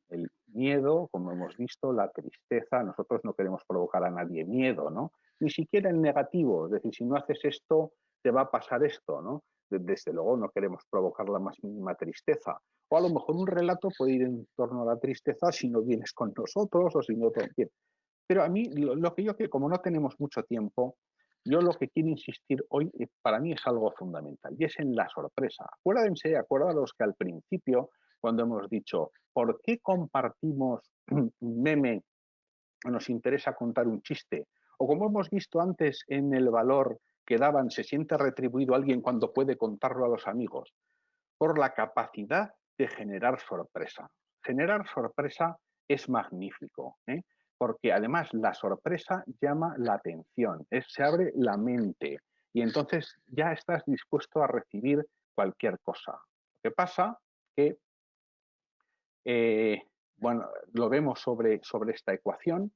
[SPEAKER 2] El miedo, como hemos visto, la tristeza, nosotros no queremos provocar a nadie miedo, ¿no? Ni siquiera el negativo, es decir, si no haces esto, te va a pasar esto, ¿no? Desde luego no queremos provocar la más mínima tristeza. O a lo mejor un relato puede ir en torno a la tristeza si no vienes con nosotros o si no te... Pero a mí, lo que yo, que como no tenemos mucho tiempo, yo lo que quiero insistir hoy, para mí es algo fundamental, y es en la sorpresa. Acuérdalos que al principio, cuando hemos dicho, ¿por qué compartimos un meme o nos interesa contar un chiste? O como hemos visto antes en el valor que daban, se siente retribuido alguien cuando puede contarlo a los amigos, por la capacidad de generar sorpresa. Generar sorpresa es magnífico, ¿eh? Porque además la sorpresa llama la atención, se abre la mente y entonces ya estás dispuesto a recibir cualquier cosa. Lo que pasa que, bueno, lo vemos sobre esta ecuación.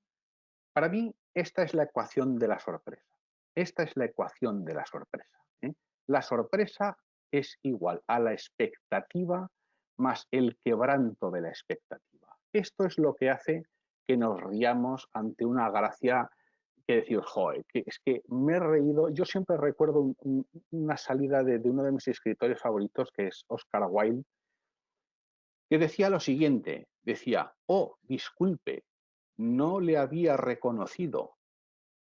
[SPEAKER 2] Para mí, esta es la ecuación de la sorpresa. Esta es la ecuación de la sorpresa, ¿eh? La sorpresa es igual a la expectativa más el quebranto de la expectativa. Esto es lo que hace que nos riamos ante una gracia que decir, joder, que es que me he reído. Yo siempre recuerdo una salida de uno de mis escritores favoritos, que es Oscar Wilde, que decía lo siguiente, decía, oh, disculpe, no le había reconocido,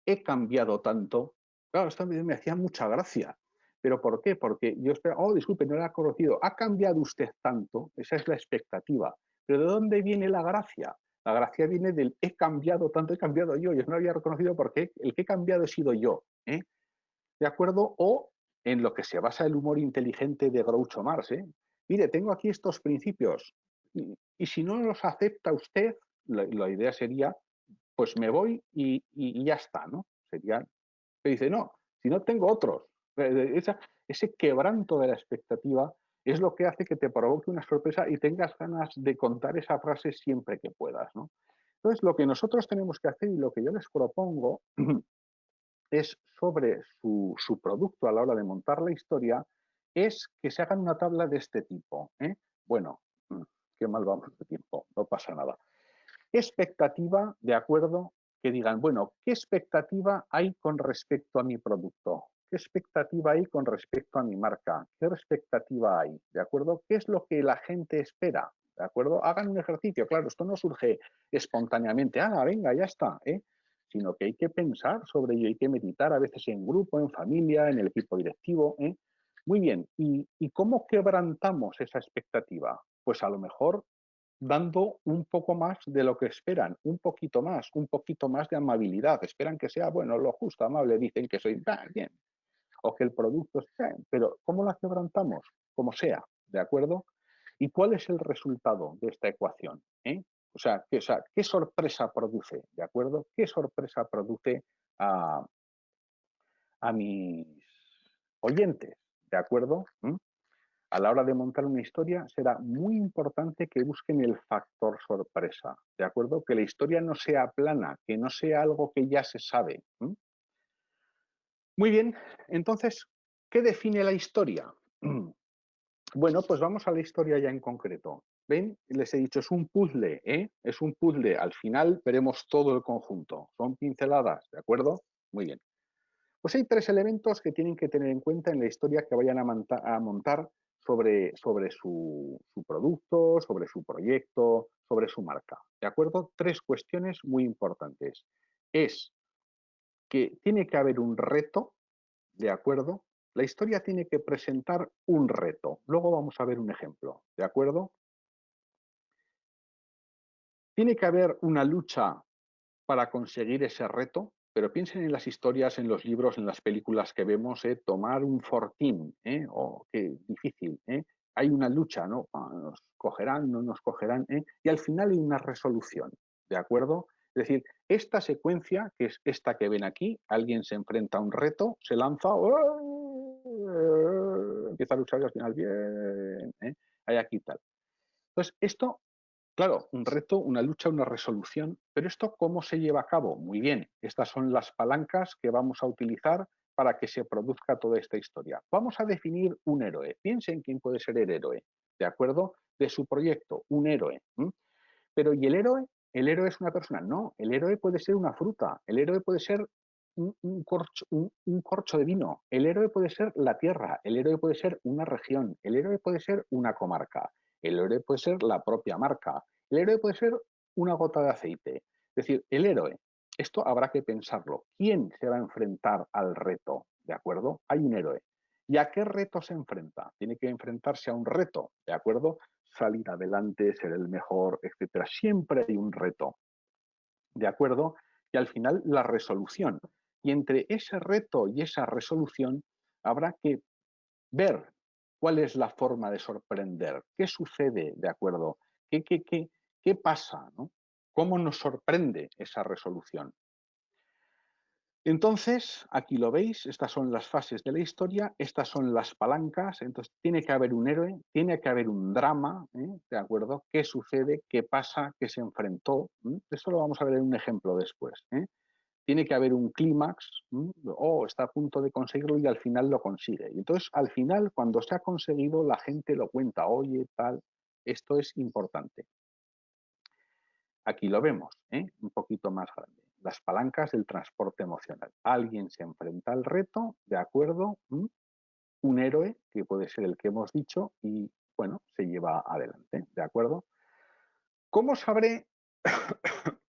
[SPEAKER 2] he cambiado tanto. Claro, esto me hacía mucha gracia. ¿Pero por qué? Porque yo esperaba, oh, disculpe, no lo ha conocido, ha cambiado usted tanto, esa es la expectativa. Pero ¿de dónde viene la gracia? La gracia viene del he cambiado tanto, he cambiado yo no había reconocido porque el que he cambiado he sido yo, ¿eh? ¿De acuerdo? O en lo que se basa el humor inteligente de Groucho Marx, ¿eh? Mire, tengo aquí estos principios y si no los acepta usted, la idea sería, pues me voy y ya está, ¿no? Sería, pero dice, no, si no tengo otros. Ese quebranto de la expectativa es lo que hace que te provoque una sorpresa y tengas ganas de contar esa frase siempre que puedas, ¿no? Entonces, lo que nosotros tenemos que hacer y lo que yo les propongo es sobre su producto a la hora de montar la historia, es que se hagan una tabla de este tipo, ¿eh? Bueno, qué mal vamos de tiempo, no pasa nada. Expectativa, de acuerdo, que digan, bueno, ¿qué expectativa hay con respecto a mi producto? ¿Qué expectativa hay con respecto a mi marca? ¿Qué expectativa hay? ¿De acuerdo? ¿Qué es lo que la gente espera? ¿De acuerdo? Hagan un ejercicio, claro, esto no surge espontáneamente, venga, ya está, ¿eh? Sino que hay que pensar sobre ello, hay que meditar a veces en grupo, en familia, en el equipo directivo, ¿eh? Muy bien, ¿y cómo quebrantamos esa expectativa? Pues a lo mejor dando un poco más de lo que esperan, un poquito más de amabilidad. Esperan que sea, bueno, lo justo, amable, dicen que soy bien, o que el producto esté bien, pero ¿cómo la quebrantamos? Como sea, ¿de acuerdo? ¿Y cuál es el resultado de esta ecuación? O sea, ¿qué sorpresa produce? ¿De acuerdo? ¿Qué sorpresa produce a, a mis oyentes? ¿De acuerdo? A la hora de montar una historia será muy importante que busquen el factor sorpresa, ¿de acuerdo? Que la historia no sea plana, que no sea algo que ya se sabe. Muy bien, entonces, ¿qué define la historia? Bueno, pues vamos a la historia ya en concreto. ¿Ven? Les he dicho, es un puzzle, ¿eh? Es un puzzle. Al final veremos todo el conjunto. Son pinceladas, ¿de acuerdo? Muy bien. Pues hay 3 elementos que tienen que tener en cuenta en la historia que vayan a montar sobre su producto, sobre su proyecto, sobre su marca. ¿De acuerdo? 3 cuestiones muy importantes. Es que tiene que haber un reto, ¿de acuerdo? La historia tiene que presentar un reto. Luego vamos a ver un ejemplo, ¿de acuerdo? Tiene que haber una lucha para conseguir ese reto, pero piensen en las historias, en los libros, en las películas que vemos, tomar un fortín, oh, qué difícil, hay una lucha, ¿no? Nos cogerán, no nos cogerán, y al final hay una resolución, ¿de acuerdo? Es decir, esta secuencia, que es esta que ven aquí, alguien se enfrenta a un reto, se lanza, empieza a luchar y al final, bien, hay aquí tal. Entonces, esto, claro, un reto, una lucha, una resolución, pero ¿esto cómo se lleva a cabo? Muy bien, estas son las palancas que vamos a utilizar para que se produzca toda esta historia. Vamos a definir un héroe. Piensen quién puede ser el héroe, ¿de acuerdo? De su proyecto, un héroe. Pero ¿y el héroe? ¿El héroe es una persona? No, el héroe puede ser una fruta, el héroe puede ser un corcho de vino, el héroe puede ser la tierra, el héroe puede ser una región, el héroe puede ser una comarca, el héroe puede ser la propia marca, el héroe puede ser una gota de aceite. Es decir, el héroe. esto habrá que pensarlo. ¿Quién se va a enfrentar al reto? ¿De acuerdo? Hay un héroe. ¿Y a qué reto se enfrenta? Tiene que enfrentarse a un reto, ¿de acuerdo? Salir adelante, ser el mejor, etcétera. Siempre hay un reto, ¿de acuerdo? Y al final la resolución. Y entre ese reto y esa resolución habrá que ver cuál es la forma de sorprender, qué sucede, ¿de acuerdo? ¿Qué pasa? ¿No? ¿Cómo nos sorprende esa resolución? Entonces, aquí lo veis, estas son las fases de la historia, estas son las palancas, entonces tiene que haber un héroe, tiene que haber un drama, ¿de acuerdo? ¿Qué sucede? ¿Qué pasa? ¿Qué se enfrentó? Esto lo vamos a ver en un ejemplo después. Tiene que haber un clímax, o está a punto de conseguirlo y al final lo consigue. Y entonces, al final, cuando se ha conseguido, la gente lo cuenta, oye, tal, esto es importante. Aquí lo vemos, un poquito más grande. Las palancas del transporte emocional. Alguien se enfrenta al reto, ¿de acuerdo? Un héroe, que puede ser el que hemos dicho, y bueno, se lleva adelante, ¿de acuerdo? ¿Cómo sabré,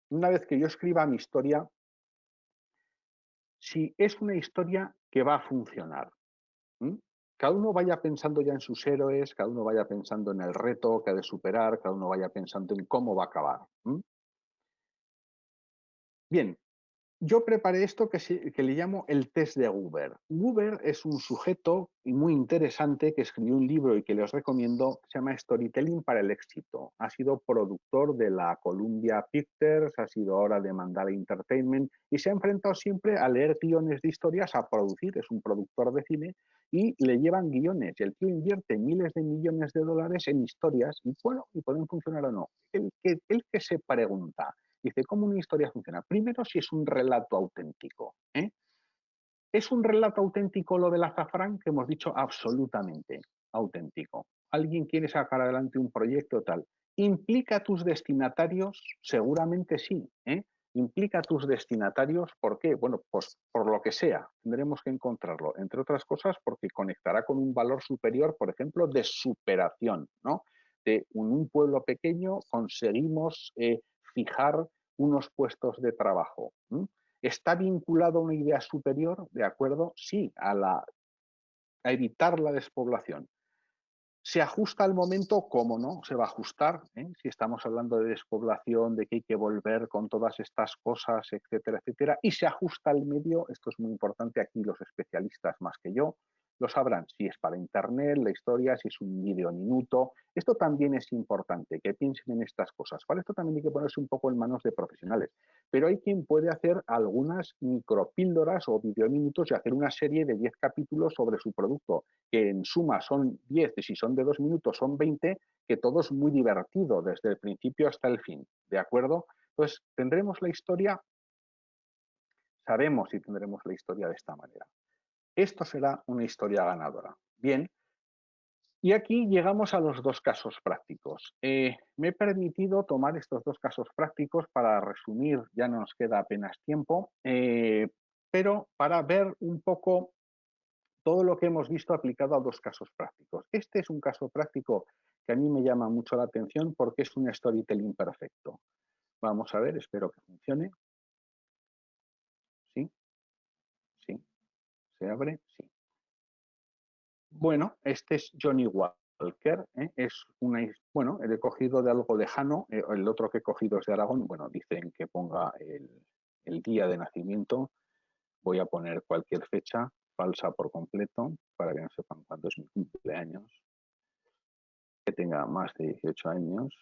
[SPEAKER 2] una vez que yo escriba mi historia, si es una historia que va a funcionar? Cada uno vaya pensando ya en sus héroes, cada uno vaya pensando en el reto que ha de superar, cada uno vaya pensando en cómo va a acabar. Bien, yo preparé esto que le llamo el test de Goober. Goober es un sujeto muy interesante que escribió un libro y que les recomiendo, se llama Storytelling para el éxito. Ha sido productor de la Columbia Pictures, ha sido ahora de Mandala Entertainment y se ha enfrentado siempre a leer guiones de historias, a producir, es un productor de cine y le llevan guiones y el tío invierte miles de millones de dólares en historias y bueno, y pueden funcionar o no. El que se pregunta, dice, ¿cómo una historia funciona? Primero, si es un relato auténtico. ¿Es un relato auténtico lo del azafrán? Que hemos dicho absolutamente auténtico. ¿Alguien quiere sacar adelante un proyecto tal? ¿Implica a tus destinatarios? Seguramente sí. ¿Implica a tus destinatarios? ¿Por qué? Bueno, pues por lo que sea, tendremos que encontrarlo. Entre otras cosas, porque conectará con un valor superior, por ejemplo, de superación, ¿no? De un pueblo pequeño conseguimos fijar unos puestos de trabajo. ¿Está vinculado a una idea superior? ¿De acuerdo? Sí, a evitar la despoblación. ¿Se ajusta al momento? ¿Cómo no? Se va a ajustar. Si estamos hablando de despoblación, de que hay que volver con todas estas cosas, etcétera, etcétera. Y se ajusta al medio, esto es muy importante, aquí los especialistas más que yo lo sabrán, si es para internet, la historia, si es un vídeo minuto. Esto también es importante, que piensen en estas cosas. Para esto también hay que ponerse un poco en manos de profesionales. Pero hay quien puede hacer algunas micropíldoras o videominutos y hacer una serie de 10 capítulos sobre su producto, que en suma son 10, y si son de 2 minutos son 20, que todo es muy divertido desde el principio hasta el fin, ¿de acuerdo? Entonces, tendremos la historia, sabemos si tendremos la historia de esta manera. Esto será una historia ganadora. Bien, y aquí llegamos a los dos casos prácticos. Me he permitido tomar estos dos casos prácticos para resumir, ya no nos queda apenas tiempo, pero para ver un poco todo lo que hemos visto aplicado a dos casos prácticos. Este es un caso práctico que a mí me llama mucho la atención porque es un storytelling perfecto. Vamos a ver, espero que funcione. ¿Sí? ¿Sí? ¿Se abre? Sí. Bueno, este es Johnny Walker. Es bueno, he cogido de algo lejano. El otro que he cogido es de Aragón. Bueno, dicen que ponga el día de nacimiento. Voy a poner cualquier fecha falsa por completo para que no sepan cuándo es mi cumpleaños. Que tenga más de 18 años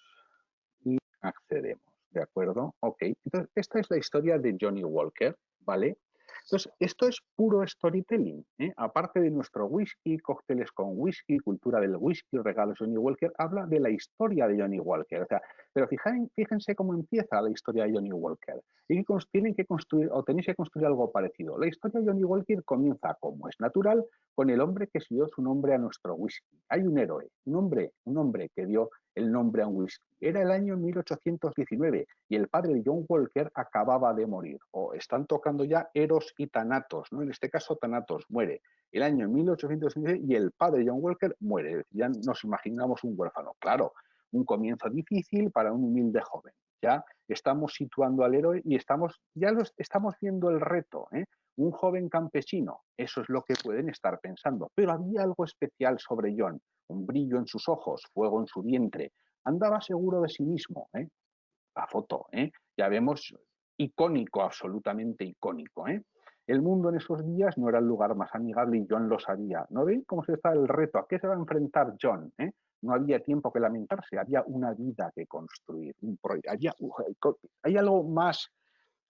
[SPEAKER 2] y accedemos, ¿de acuerdo? Ok, entonces esta es la historia de Johnny Walker, ¿vale? Entonces, esto es puro storytelling, aparte de nuestro whisky, cócteles con whisky, cultura del whisky, regalos de Johnny Walker, habla de la historia de Johnny Walker, o sea, pero fíjense cómo empieza la historia de Johnny Walker. Y tienen que construir, o tenéis que construir algo parecido. La historia de Johnny Walker comienza, como es natural, con el hombre que dio su nombre a nuestro whisky. Hay un héroe, un hombre que dio el nombre a un whisky. Era el año 1819 y el padre de John Walker acababa de morir. O están tocando ya Eros y Thanatos, ¿no? En este caso Thanatos muere el año 1819 y el padre de John Walker muere. Ya nos imaginamos un huérfano. Claro, un comienzo difícil para un humilde joven. ya estamos situando al héroe y estamos viendo el reto, ¿eh? Un joven campesino, eso es lo que pueden estar pensando. Pero había algo especial sobre John, un brillo en sus ojos, fuego en su vientre. Andaba seguro de sí mismo, ¿eh? La foto, ¿eh? Ya vemos, icónico, absolutamente icónico, ¿eh? El mundo en esos días no era el lugar más amigable y John lo sabía. ¿No ven cómo se está el reto? ¿A qué se va a enfrentar John? ¿Eh? No había tiempo que lamentarse, había una vida que construir. Hay algo más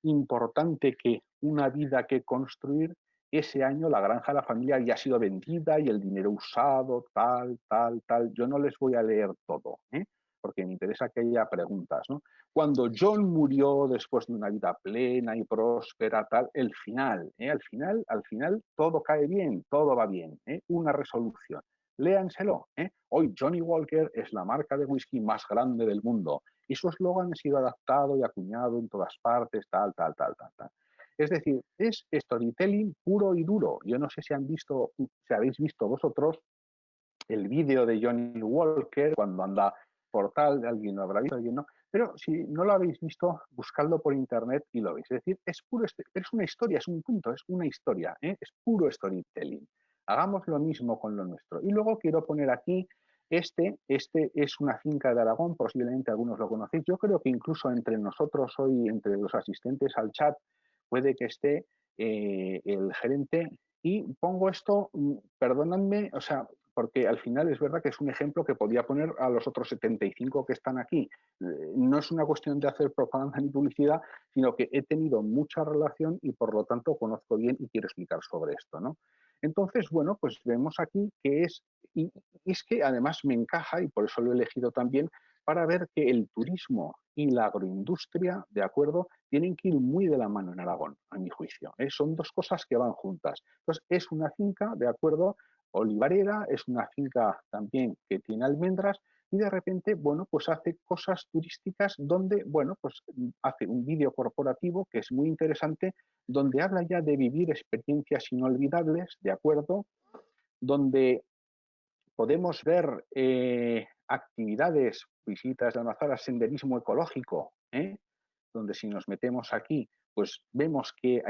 [SPEAKER 2] importante que una vida que construir. Ese año la granja de la familia ya ha sido vendida y el dinero usado, tal, tal, tal. Yo no les voy a leer todo, ¿eh? Porque me interesa que haya preguntas, ¿no? Cuando John murió después de una vida plena y próspera, tal, el final, ¿eh? Al final todo cae bien, todo va bien, ¿eh? Una resolución. Léanselo, ¿eh? Hoy Johnny Walker es la marca de whisky más grande del mundo y su eslogan ha sido adaptado y acuñado en todas partes, tal, tal, tal, tal, tal. Es decir, es storytelling puro y duro. Yo no sé si habéis visto vosotros el vídeo de Johnny Walker cuando anda por tal, alguien lo habrá visto, alguien no, pero si no lo habéis visto, buscadlo por internet y lo veis. Es decir, es una historia, es un cuento, es una historia, ¿eh? Es puro storytelling. Hagamos lo mismo con lo nuestro. Y luego quiero poner aquí, este es una finca de Aragón, posiblemente algunos lo conocéis. Yo creo que incluso entre nosotros hoy, entre los asistentes al chat, puede que esté el gerente. Y pongo esto, perdonadme, o sea, porque al final es verdad que es un ejemplo que podía poner a los otros 75 que están aquí. No es una cuestión de hacer propaganda ni publicidad, sino que he tenido mucha relación y por lo tanto conozco bien y quiero explicar sobre esto, ¿no? Entonces, bueno, pues vemos aquí que y es que además me encaja, y por eso lo he elegido también, para ver que el turismo y la agroindustria, de acuerdo, tienen que ir muy de la mano en Aragón, a mi juicio, ¿eh? Son dos cosas que van juntas. Entonces, es una finca, de acuerdo, olivarera, es una finca también que tiene almendras y de repente, bueno, pues hace cosas turísticas donde, bueno, pues hace un vídeo corporativo que es muy interesante, donde habla ya de vivir experiencias inolvidables, ¿de acuerdo? Donde podemos ver actividades, visitas de almazaras, senderismo ecológico, ¿eh? Donde si nos metemos aquí, pues vemos que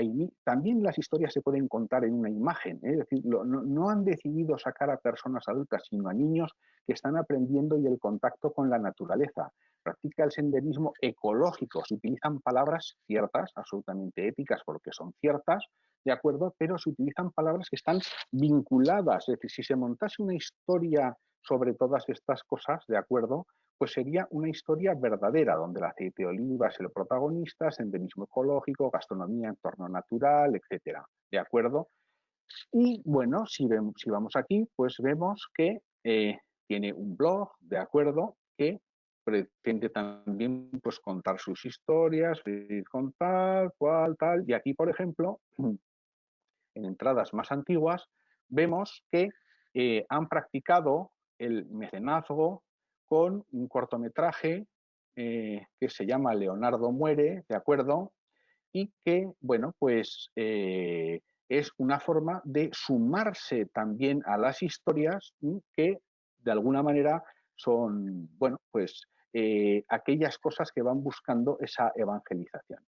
[SPEAKER 2] también las historias se pueden contar en una imagen, ¿eh? Es decir, no han decidido sacar a personas adultas, sino a niños que están aprendiendo y el contacto con la naturaleza. Practica el senderismo ecológico, se utilizan palabras ciertas, absolutamente éticas porque son ciertas, ¿de acuerdo? Pero se utilizan palabras que están vinculadas, es decir, si se montase una historia sobre todas estas cosas, ¿de acuerdo? Pues sería una historia verdadera, donde el aceite de oliva es el protagonista, senderismo ecológico, gastronomía, entorno natural, etcétera, ¿de acuerdo? Y bueno, si vamos aquí, pues vemos que tiene un blog, ¿de acuerdo? Que pretende también pues contar sus historias, contar, cual, tal. Y aquí, por ejemplo, en entradas más antiguas, vemos que han practicado el mecenazgo con un cortometraje que se llama Leonardo muere, ¿de acuerdo? Y que, bueno, pues es una forma de sumarse también a las historias que de alguna manera son, bueno, pues aquellas cosas que van buscando esa evangelización.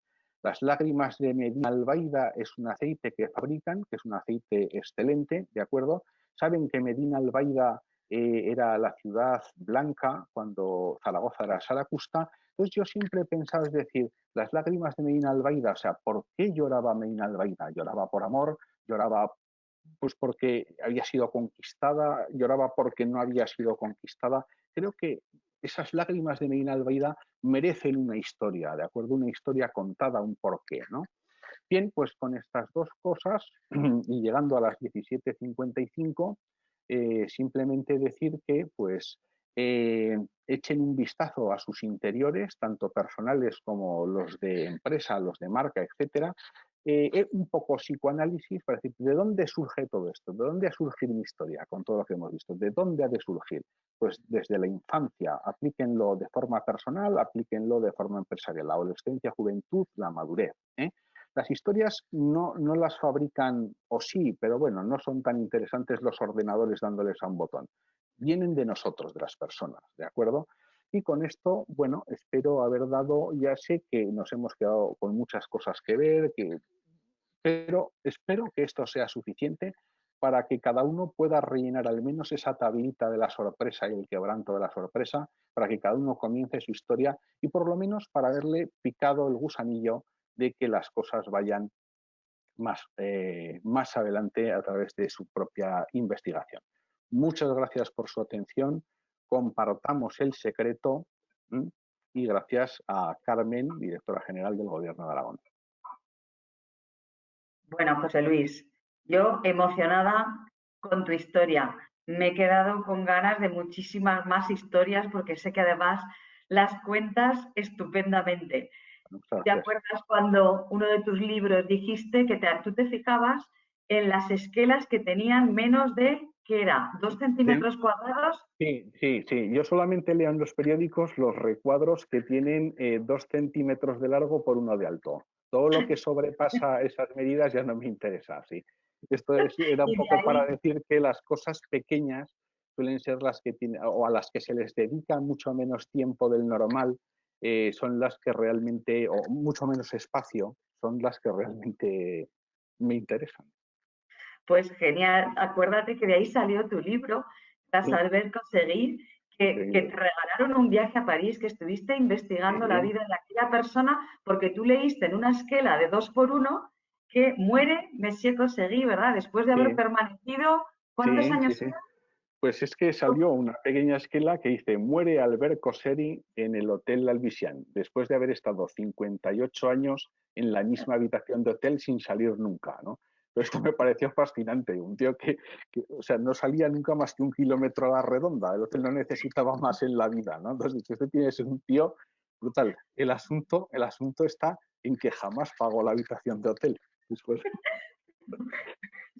[SPEAKER 2] Las lágrimas de Medina Albaida es un aceite que fabrican, que es un aceite excelente, ¿de acuerdo? Saben que Medina Albaida era la ciudad blanca cuando Zaragoza era Saracusta. Entonces yo siempre he pensado, es decir, las lágrimas de Medina Albaida, o sea, ¿por qué lloraba Medina Albaida? Lloraba por amor, lloraba pues porque había sido conquistada, lloraba porque no había sido conquistada. Creo que esas lágrimas de Medina Albaida merecen una historia, ¿de acuerdo? Una historia contada, un porqué, ¿no? Bien, pues con estas dos cosas y llegando a las 17:55, simplemente decir que pues echen un vistazo a sus interiores, tanto personales como los de empresa, los de marca, etcétera. Un poco psicoanálisis para decir de dónde surge todo esto, de dónde ha surgido mi historia con todo lo que hemos visto, de dónde ha de surgir. Pues desde la infancia, aplíquenlo de forma personal, aplíquenlo de forma empresarial, la adolescencia, juventud, la madurez. Las historias no las fabrican, o sí, pero bueno, no son tan interesantes los ordenadores dándoles a un botón. Vienen de nosotros, de las personas, ¿de acuerdo? Y con esto, bueno, espero haber dado, ya sé que nos hemos quedado con muchas cosas que ver, pero espero que esto sea suficiente para que cada uno pueda rellenar al menos esa tablita de la sorpresa y el quebranto de la sorpresa, para que cada uno comience su historia y por lo menos para haberle picado el gusanillo de que las cosas vayan más adelante a través de su propia investigación. Muchas gracias por su atención, compartamos el secreto y gracias a Carmen, directora general del Gobierno de Aragón.
[SPEAKER 1] Bueno, José Luis, yo emocionada con tu historia. Me he quedado con ganas de muchísimas más historias porque sé que además las cuentas estupendamente. ¿Te acuerdas cuando uno de tus libros dijiste que tú te fijabas en las esquelas que tenían menos de, ¿qué era? ¿2 centímetros cuadrados?
[SPEAKER 2] Sí. Yo solamente leo en los periódicos los recuadros que tienen 2 centímetros de largo por 1 de alto. Todo lo que sobrepasa esas medidas ya no me interesa. Sí. Esto era un poco para decir que las cosas pequeñas suelen ser las que tienen, o a las que se les dedica mucho menos tiempo del normal, son las que realmente, o mucho menos espacio, son las que realmente me interesan.
[SPEAKER 1] Pues genial, acuérdate que de ahí salió tu libro, tras Albert Conseguir, que te regalaron un viaje a París, que estuviste investigando la vida de aquella persona, porque tú leíste en una esquela de 2 por 1 que muere Monsieur Conseguir, ¿verdad? Después de haber permanecido, ¿cuántos años?
[SPEAKER 2] Pues es que salió una pequeña esquela que dice: muere Albert Cosseri en el Hotel Albizian, después de haber estado 58 años en la misma habitación de hotel sin salir nunca, ¿no? Pero esto me pareció fascinante. Un tío que, o sea, no salía nunca más que 1 kilómetro a la redonda. El hotel no necesitaba más en la vida, ¿no? Entonces, este tiene que ser un tío brutal. El asunto está en que jamás pagó la habitación de hotel. Después...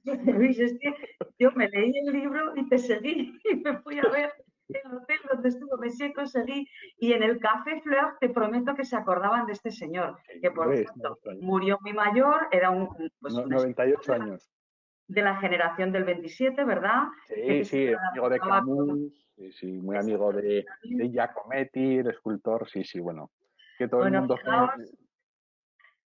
[SPEAKER 1] Luis, es que yo me leí el libro y te seguí y me fui a ver el hotel donde estuvo Monsieur Conseguí, y en el Café Fleur te prometo que se acordaban de este señor, que por cierto murió muy mayor, era pues
[SPEAKER 2] 98 años.
[SPEAKER 1] De la generación del 27, ¿verdad?
[SPEAKER 2] Sí, amigo de Camus, muy amigo de Giacometti, el escultor, bueno, que todo el mundo...
[SPEAKER 1] Fijaos,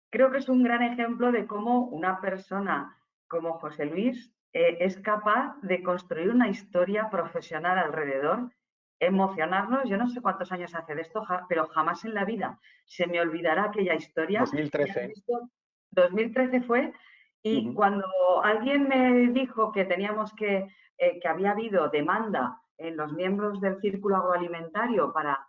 [SPEAKER 1] creo que es un gran ejemplo de cómo una persona como José Luis es capaz de construir una historia profesional alrededor, emocionarnos. Yo no sé cuántos años hace de esto, pero jamás en la vida se me olvidará aquella historia.
[SPEAKER 2] 2013.
[SPEAKER 1] 2013 fue, y cuando alguien me dijo que teníamos que había habido demanda en los miembros del Círculo Agroalimentario para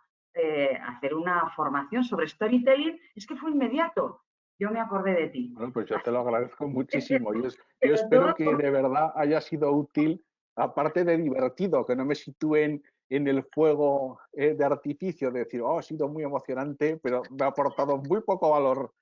[SPEAKER 1] hacer una formación sobre storytelling, es que fue inmediato. Yo me acordé de ti.
[SPEAKER 2] Bueno, pues yo te lo agradezco muchísimo. Yo espero que de verdad haya sido útil, aparte de divertido, que no me sitúen en el fuego de artificio, de decir, ha sido muy emocionante, pero me ha aportado muy poco valor.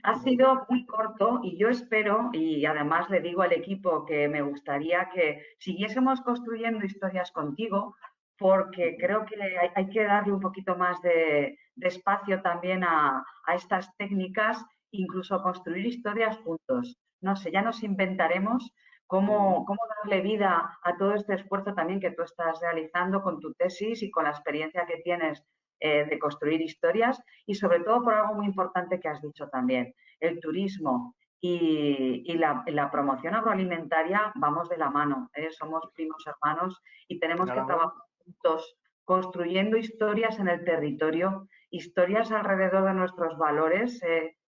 [SPEAKER 1] Ha sido muy corto y yo espero, y además le digo al equipo que me gustaría que siguiésemos construyendo historias contigo, porque creo que hay que darle un poquito más de espacio también a estas técnicas, incluso construir historias juntos. No sé, ya nos inventaremos cómo darle vida a todo este esfuerzo también que tú estás realizando con tu tesis y con la experiencia que tienes de construir historias, y sobre todo por algo muy importante que has dicho también, el turismo y la promoción agroalimentaria vamos de la mano, somos primos hermanos y tenemos que trabajar juntos construyendo historias en el territorio, historias alrededor de nuestros valores.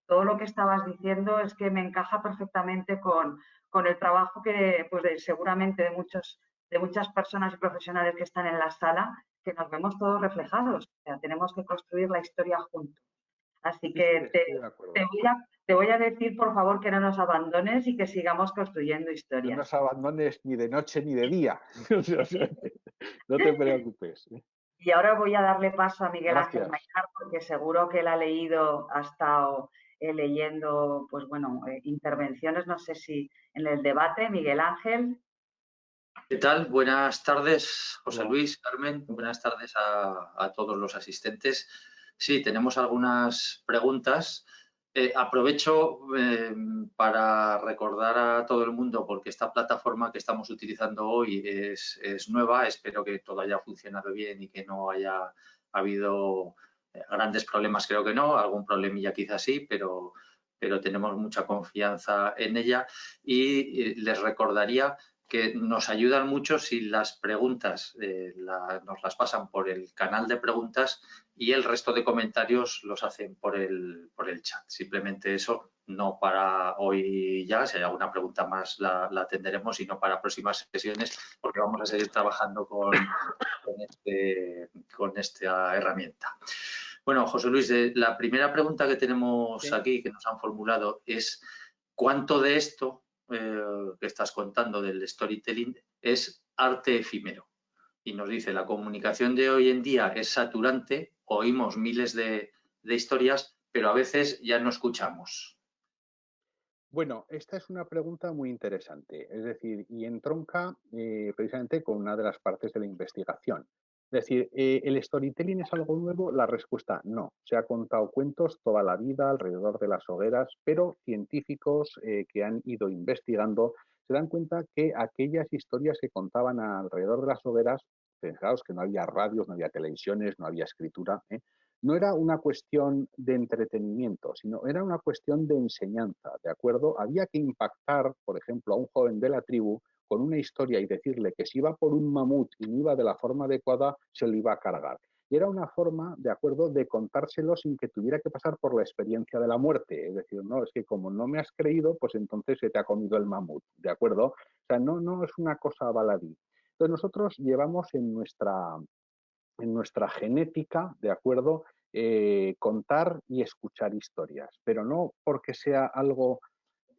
[SPEAKER 1] Todo lo que estabas diciendo es que me encaja perfectamente con el trabajo que pues seguramente de muchas personas y profesionales que están en la sala, que nos vemos todos reflejados. O sea, tenemos que construir la historia juntos. Así que te voy a decir, por favor, que no nos abandones y que sigamos construyendo historias.
[SPEAKER 2] No nos abandones ni de noche ni de día. No te preocupes.
[SPEAKER 1] Y ahora voy a darle paso a Miguel Ángel Maillard, porque seguro que él ha leído, ha estado leyendo, pues bueno, intervenciones, no sé si en el debate. Miguel Ángel.
[SPEAKER 3] ¿Qué tal? Buenas tardes, José Luis, Carmen. Buenas tardes a todos los asistentes. Sí, tenemos algunas preguntas Aprovecho para recordar a todo el mundo, porque esta plataforma que estamos utilizando hoy es nueva, espero que todo haya funcionado bien y que no haya habido grandes problemas, creo que no, algún problemilla quizás sí, pero tenemos mucha confianza en ella y les recordaría que nos ayudan mucho si las preguntas nos las pasan por el canal de preguntas y el resto de comentarios los hacen por el chat. Simplemente eso, no para hoy ya, si hay alguna pregunta más la atenderemos, sino para próximas sesiones, porque vamos a seguir trabajando con esta herramienta. Bueno, José Luis, la primera pregunta que tenemos aquí, que nos han formulado, es ¿cuánto de esto que estás contando del storytelling es arte efímero? Y nos dice, la comunicación de hoy en día es saturante, oímos miles de historias, pero a veces ya no escuchamos.
[SPEAKER 2] Bueno, esta es una pregunta muy interesante, es decir, y entronca precisamente con una de las partes de la investigación. Es decir, ¿el storytelling es algo nuevo? La respuesta no. Se ha contado cuentos toda la vida alrededor de las hogueras, pero científicos que han ido investigando se dan cuenta que aquellas historias que contaban alrededor de las hogueras, fijaos que no había radios, no había televisiones, no había escritura, no era una cuestión de entretenimiento, sino era una cuestión de enseñanza, ¿de acuerdo? Había que impactar, por ejemplo, a un joven de la tribu con una historia y decirle que si iba por un mamut y no iba de la forma adecuada, se lo iba a cargar. Y era una forma, de acuerdo, de contárselo sin que tuviera que pasar por la experiencia de la muerte. Es decir, no, es que como no me has creído, pues entonces se te ha comido el mamut, ¿de acuerdo? O sea, no es una cosa baladí. Entonces nosotros llevamos en nuestra genética, ¿de acuerdo? Contar y escuchar historias, pero no porque sea algo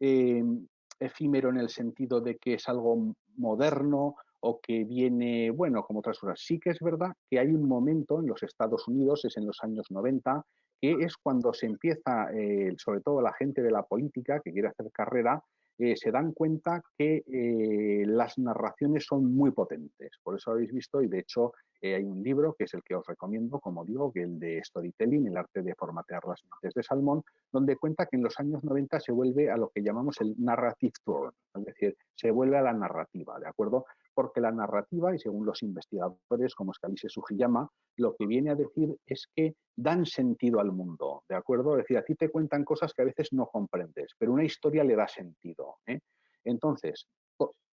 [SPEAKER 2] eh, efímero en el sentido de que es algo moderno o que viene, bueno, como otras cosas. Sí que es verdad que hay un momento en los Estados Unidos, es en los años 90, que es cuando se empieza, sobre todo la gente de la política que quiere hacer carrera, se dan cuenta que las narraciones son muy potentes. Por eso habéis visto, y de hecho hay un libro que es el que os recomiendo, como digo, que es el de Storytelling, el arte de formatear las mentes de Salmón, donde cuenta que en los años 90 se vuelve a lo que llamamos el narrative turn, es decir, se vuelve a la narrativa, ¿de acuerdo? Porque la narrativa, y según los investigadores como Scalise Sugiyama, lo que viene a decir es que dan sentido al mundo, ¿de acuerdo? Es decir, a ti te cuentan cosas que a veces no comprendes, pero una historia le da sentido, ¿eh? Entonces,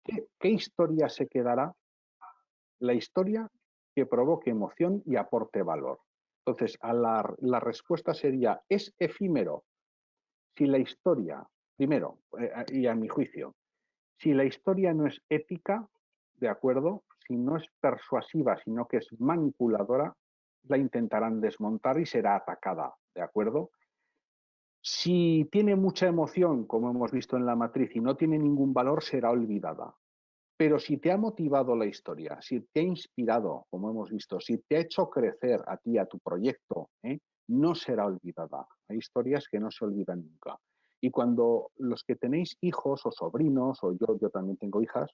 [SPEAKER 2] ¿qué historia se quedará? La historia que provoque emoción y aporte valor. Entonces, la respuesta sería, ¿es efímero? Si la historia, primero, y a mi juicio, si la historia no es ética, ¿de acuerdo? Si no es persuasiva, sino que es manipuladora, la intentarán desmontar y será atacada, ¿de acuerdo? Si tiene mucha emoción, como hemos visto en la matriz, y no tiene ningún valor, será olvidada. Pero si te ha motivado la historia, si te ha inspirado, como hemos visto, si te ha hecho crecer a ti, a tu proyecto, no será olvidada. Hay historias que no se olvidan nunca. Y cuando los que tenéis hijos o sobrinos, o yo también tengo hijas,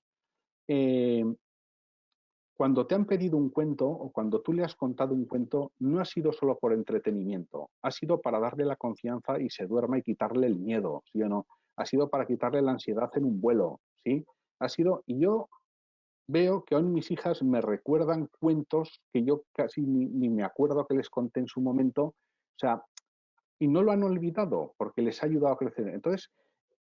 [SPEAKER 2] cuando te han pedido un cuento o cuando tú le has contado un cuento, no ha sido solo por entretenimiento, ha sido para darle la confianza y se duerma y quitarle el miedo, ¿sí o no? Ha sido para quitarle la ansiedad en un vuelo, ¿sí? Ha sido, y yo veo que aún mis hijas me recuerdan cuentos que yo casi ni me acuerdo que les conté en su momento, o sea, y no lo han olvidado porque les ha ayudado a crecer. Entonces,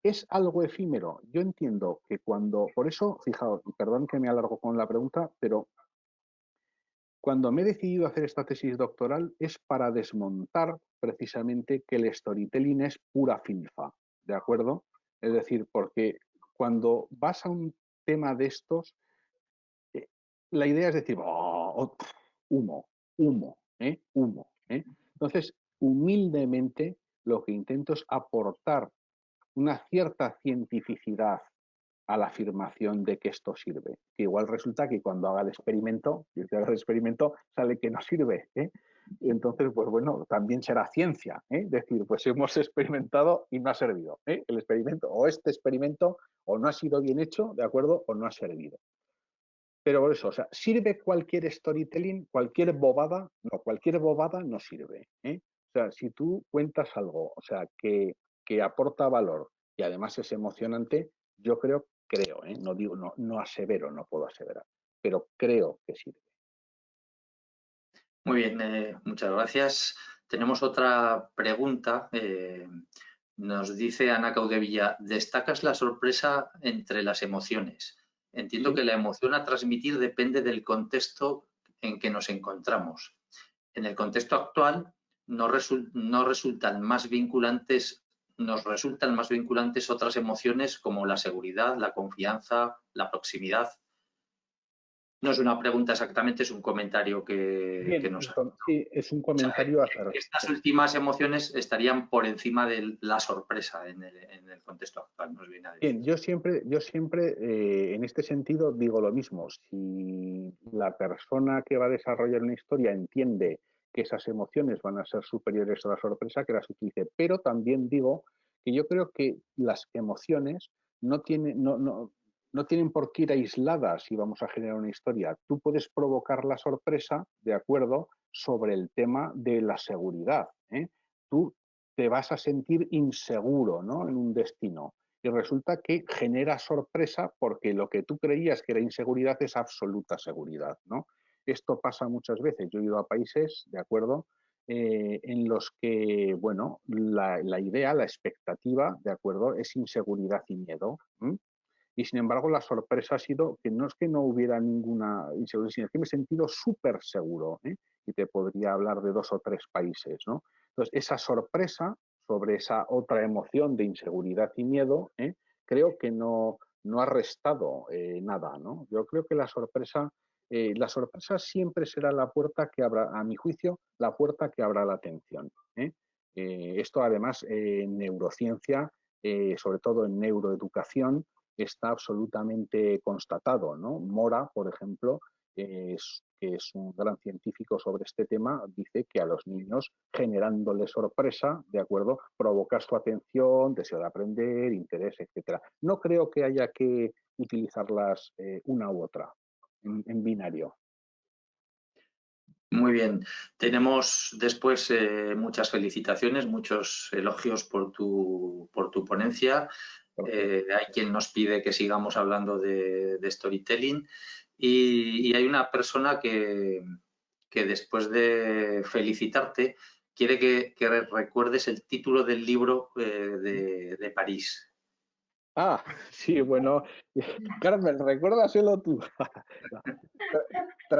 [SPEAKER 2] es algo efímero. Yo entiendo que cuando, por eso, fijaos, y perdón que me alargo con la pregunta, pero cuando me he decidido hacer esta tesis doctoral es para desmontar precisamente que el storytelling es pura filfa, ¿de acuerdo? Es decir, porque cuando vas a un tema de estos, la idea es decir, oh, humo, humo, humo. Entonces, humildemente, lo que intento es aportar una cierta cientificidad a la afirmación de que esto sirve. Que igual resulta que cuando haga el experimento, y el que haga el experimento sale que no sirve. Y entonces, pues bueno, también será ciencia. Decir, pues hemos experimentado y no ha servido. El experimento, o este experimento, o no ha sido bien hecho, ¿de acuerdo? O no ha servido. Pero por eso, o sea, ¿sirve cualquier storytelling, cualquier bobada? No, cualquier bobada no sirve. O sea, si tú cuentas algo, o sea, que aporta valor y además es emocionante, yo creo, no digo, no asevero, no puedo aseverar, pero creo que sirve.
[SPEAKER 3] Muy bien, muchas gracias. Tenemos otra pregunta. Nos dice Ana Caudevilla, destacas la sorpresa entre las emociones. Entiendo
[SPEAKER 2] ¿Sí?
[SPEAKER 3] que la emoción a transmitir depende del contexto en que nos encontramos. En el contexto actual nos resultan más vinculantes otras emociones como la seguridad, la confianza, la proximidad. No es una pregunta exactamente, es un comentario que
[SPEAKER 2] Bien,
[SPEAKER 3] nos ha...
[SPEAKER 2] sí, es un
[SPEAKER 3] O sea,
[SPEAKER 2] comentario
[SPEAKER 3] estas últimas emociones estarían por encima de la sorpresa en el contexto actual, nos viene a decir.
[SPEAKER 2] Bien, yo siempre en este sentido digo lo mismo. Si la persona que va a desarrollar una historia entiende que esas emociones van a ser superiores a la sorpresa, que las utilice. Pero también digo que yo creo que las emociones no tienen por qué ir aisladas si vamos a generar una historia. Tú puedes provocar la sorpresa, de acuerdo, sobre el tema de la seguridad, ¿eh? Tú te vas a sentir inseguro, ¿no?, en un destino y resulta que genera sorpresa porque lo que tú creías que era inseguridad es absoluta seguridad, ¿no? Esto pasa muchas veces. Yo he ido a países, ¿de acuerdo?, en los que, bueno, la idea, la expectativa, ¿de acuerdo?, es inseguridad y miedo. Y sin embargo, la sorpresa ha sido que no es que no hubiera ninguna inseguridad, sino que me he sentido súper seguro, ¿eh? Y te podría hablar de 2 o 3 países, ¿no? Entonces, esa sorpresa sobre esa otra emoción de inseguridad y miedo, creo que no ha restado nada, ¿no? Yo creo que la sorpresa siempre será la puerta que abra, a mi juicio, la puerta que abra la atención, ¿eh? Esto además en neurociencia, sobre todo en neuroeducación, está absolutamente constatado, ¿no? Mora, por ejemplo, que es un gran científico sobre este tema, dice que a los niños, generándole sorpresa, ¿de acuerdo?, provoca su atención, deseo de aprender, interés, etcétera. No creo que haya que utilizarlas una u otra en binario.
[SPEAKER 3] Muy bien. Tenemos después muchas felicitaciones, muchos elogios por tu ponencia. Hay quien nos pide que sigamos hablando de storytelling y hay una persona que después de felicitarte quiere que recuerdes el título del libro de París.
[SPEAKER 2] Ah, sí, bueno, Carmen, recuérdaselo tú.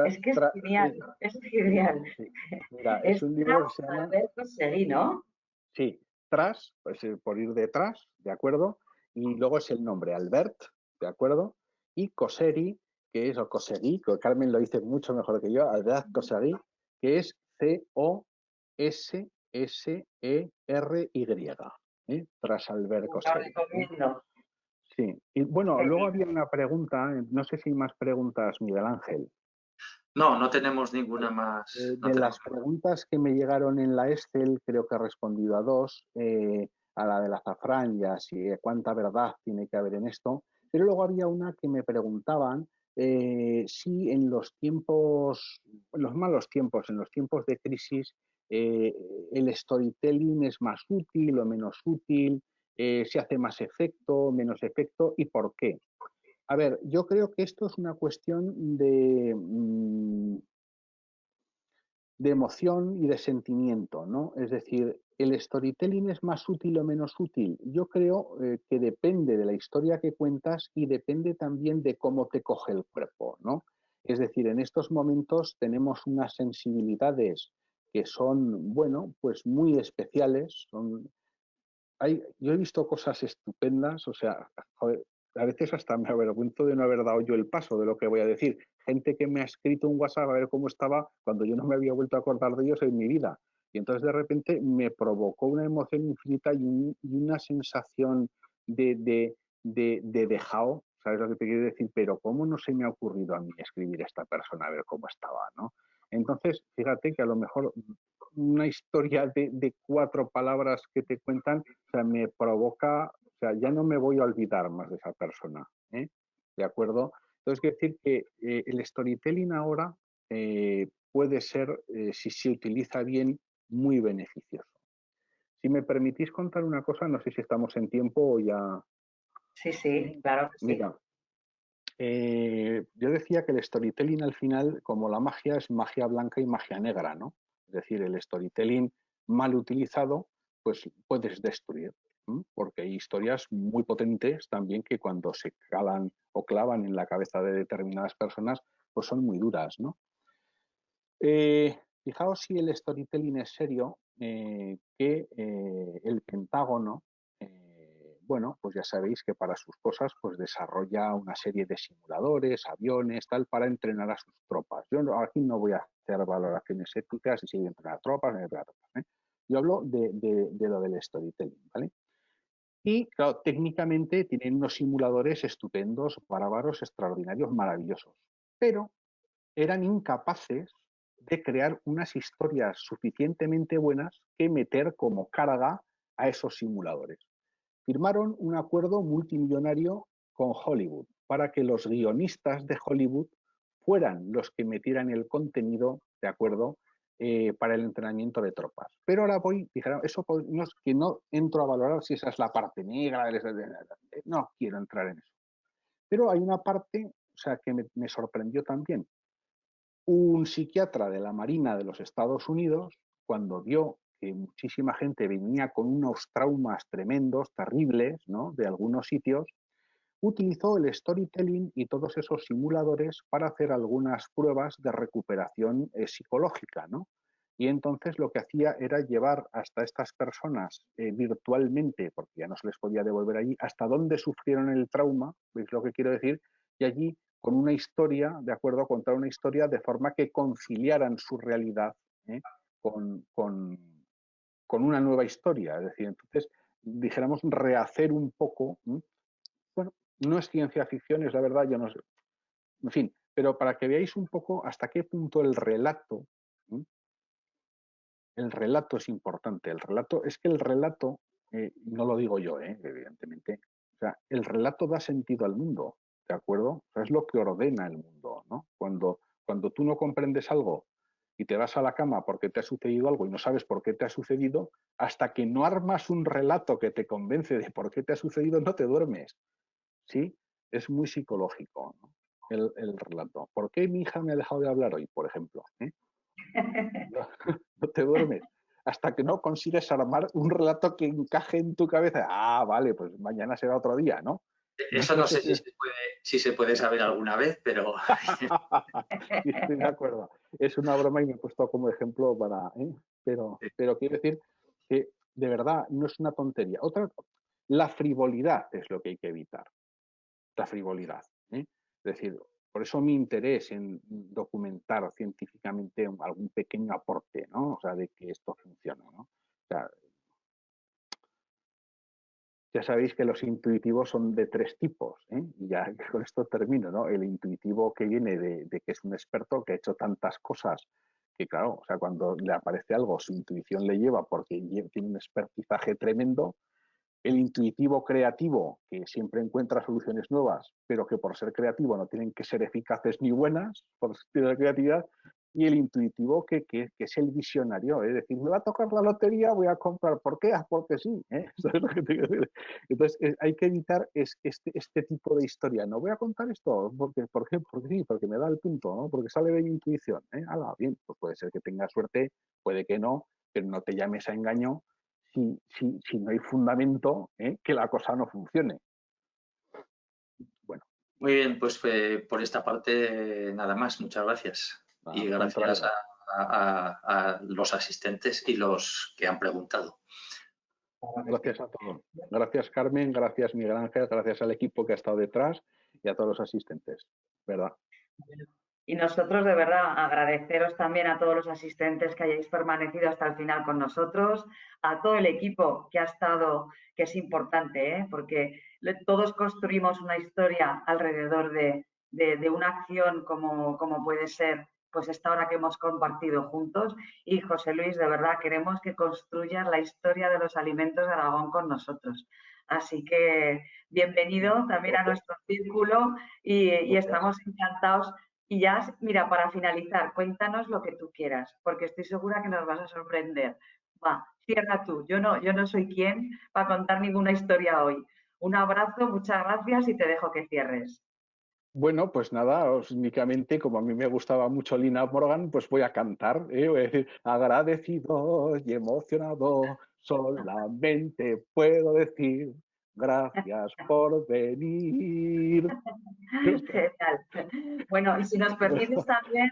[SPEAKER 1] Es que es genial, es genial.
[SPEAKER 2] Sí. Mira, es
[SPEAKER 1] Es
[SPEAKER 2] un libro que
[SPEAKER 1] Tras
[SPEAKER 2] se llama,
[SPEAKER 1] Alberto Seguí, ¿no?
[SPEAKER 2] sí, Tras, pues por ir detrás, ¿de acuerdo? Y luego es el nombre, Albert, ¿de acuerdo? Y Coseri, que es, o Coseri, que Carmen lo dice mucho mejor que yo, Albert Coseri, que es Cossery, Tras Albert
[SPEAKER 1] Lo
[SPEAKER 2] Coseri.
[SPEAKER 1] recomiendo.
[SPEAKER 2] Sí, y bueno, luego
[SPEAKER 1] Sí.
[SPEAKER 2] había una pregunta, no sé si hay más preguntas, Miguel Ángel.
[SPEAKER 3] No, no tenemos ninguna más. No
[SPEAKER 2] De
[SPEAKER 3] tenemos.
[SPEAKER 2] las preguntas que me llegaron en la Excel, creo que he respondido a 2, a la del azafrán y así, cuánta verdad tiene que haber en esto, pero luego había una que me preguntaban si en los tiempos, en los malos tiempos, en los tiempos de crisis, eh, el storytelling es más útil o menos útil, si hace más efecto, menos efecto y por qué. A ver, yo creo que esto es una cuestión de emoción y de sentimiento, ¿no? Es decir, ¿el storytelling es más útil o menos útil? Yo creo que depende de la historia que cuentas y depende también de cómo te coge el cuerpo, ¿no? Es decir, en estos momentos tenemos unas sensibilidades que son, bueno, pues muy especiales. Yo he visto cosas estupendas, o sea, joder, a veces hasta me avergüenzo de no haber dado yo el paso de lo que voy a decir. Gente que me ha escrito un WhatsApp a ver cómo estaba cuando yo no me había vuelto a acordar de ellos en mi vida. Y entonces de repente me provocó una emoción infinita y una sensación de dejao, ¿sabes lo que te quiero decir? Pero ¿cómo no se me ha ocurrido a mí escribir a esta persona a ver cómo estaba, ¿no? Entonces, fíjate que a lo mejor una historia de 4 palabras que te cuentan, o sea, me provoca, o sea, ya no me voy a olvidar más de esa persona, ¿eh? ¿De acuerdo? Entonces, quiero decir que el storytelling ahora puede ser, si se utiliza bien, muy beneficioso. Si me permitís contar una cosa, no sé si estamos en tiempo o ya...
[SPEAKER 1] Sí, claro que sí.
[SPEAKER 2] Mira, yo decía que el storytelling al final, como la magia, es magia blanca y magia negra, ¿no? Es decir, el storytelling mal utilizado, pues puedes destruir, ¿m? Porque hay historias muy potentes también que cuando se calan o clavan en la cabeza de determinadas personas, pues son muy duras, ¿no? Fijaos si el storytelling es serio, que el Pentágono, bueno, pues ya sabéis que para sus cosas pues desarrolla una serie de simuladores, aviones, tal, para entrenar a sus tropas. Yo aquí no voy a hacer valoraciones éticas si hay que entrenar tropas, no hay que entrenar tropas, ¿eh? Yo hablo de lo del storytelling, ¿vale? Y, claro, técnicamente tienen unos simuladores estupendos, bárbaros, extraordinarios, maravillosos. Pero eran incapaces de crear unas historias suficientemente buenas que meter como carga a esos simuladores. Firmaron un acuerdo multimillonario con Hollywood para que los guionistas de Hollywood fueran los que metieran el contenido, ¿de acuerdo?, para el entrenamiento de tropas. Pero ahora dijeron, eso no es que no entro a valorar si esa es la parte negra, no quiero entrar en eso. Pero hay una parte, o sea, que me sorprendió también. Un psiquiatra de la Marina de los Estados Unidos, cuando vio que muchísima gente venía con unos traumas tremendos, terribles, ¿no?, de algunos sitios, utilizó el storytelling y todos esos simuladores para hacer algunas pruebas de recuperación psicológica, ¿no? Y entonces lo que hacía era llevar hasta estas personas virtualmente, porque ya no se les podía devolver allí, hasta donde sufrieron el trauma, ¿veis lo que quiero decir? Y allí, con una historia, de acuerdo, contar una historia de forma que conciliaran su realidad con una nueva historia. Es decir, entonces, dijéramos, rehacer un poco, bueno, no es ciencia ficción, es la verdad, yo no sé. En fin, pero para que veáis un poco hasta qué punto el relato es importante. El relato, es que el relato, no lo digo yo, evidentemente, o sea, el relato da sentido al mundo, ¿de acuerdo? O sea, es lo que ordena el mundo, ¿no? Cuando tú no comprendes algo y te vas a la cama porque te ha sucedido algo y no sabes por qué te ha sucedido, hasta que no armas un relato que te convence de por qué te ha sucedido, no te duermes, ¿sí? Es muy psicológico, ¿no?, el relato. ¿Por qué mi hija me ha dejado de hablar hoy, por ejemplo? No te duermes hasta que no consigues armar un relato que encaje en tu cabeza. Ah, vale, pues mañana será otro día, ¿no?
[SPEAKER 3] Eso no sé si se puede saber alguna vez, pero...
[SPEAKER 2] Estoy de acuerdo. Es una broma y me he puesto como ejemplo para... Pero quiero decir que de verdad no es una tontería. La frivolidad es lo que hay que evitar. La frivolidad. Es decir, por eso mi interés en documentar científicamente algún pequeño aporte, ¿no? O sea, de que esto funciona, ¿no? O sea, ya sabéis que los intuitivos son de 3 tipos, y ya con esto termino, ¿no? El intuitivo que viene de que es un experto que ha hecho tantas cosas que, claro, o sea, cuando le aparece algo, su intuición le lleva porque tiene un expertizaje tremendo. El intuitivo creativo, que siempre encuentra soluciones nuevas, pero que por ser creativo no tienen que ser eficaces ni buenas, por tener creatividad. Y el intuitivo, que es el visionario, es decir, me va a tocar la lotería, voy a comprar. ¿Por qué? Porque sí. ¿Sabes lo que te quiero decir? Entonces, hay que evitar este tipo de historia. No voy a contar esto, ¿por qué? Porque sí, porque me da el punto, ¿no? Porque sale de mi intuición. Hala, bien, pues puede ser que tenga suerte, puede que no, pero no te llames a engaño si no hay fundamento, que la cosa no funcione. Bueno.
[SPEAKER 3] Muy bien, pues por esta parte nada más. Muchas gracias. Y gracias a los asistentes y los que han preguntado.
[SPEAKER 2] Gracias a todos. Gracias, Carmen. Gracias, Miguel Ángel. Gracias al equipo que ha estado detrás y a todos los asistentes. ¿Verdad?
[SPEAKER 1] Y nosotros, de verdad, agradeceros también a todos los asistentes que hayáis permanecido hasta el final con nosotros, a todo el equipo que ha estado, que es importante, porque todos construimos una historia alrededor de una acción como puede ser pues esta hora que hemos compartido juntos. Y José Luis, de verdad, queremos que construyas la historia de los alimentos de Aragón con nosotros. Así que bienvenido también a nuestro círculo y estamos encantados Y ya, mira, para finalizar, cuéntanos lo que tú quieras, porque estoy segura que nos vas a sorprender. Va, cierra tú. Yo no soy quien para contar ninguna historia hoy. Un abrazo, muchas gracias y te dejo que cierres.
[SPEAKER 2] Bueno, pues nada, únicamente como a mí me gustaba mucho Lina Morgan, pues voy a cantar, voy a decir, agradecido y emocionado, solamente puedo decir gracias por venir. Ya está.
[SPEAKER 1] Genial. Bueno, y si nos permites también,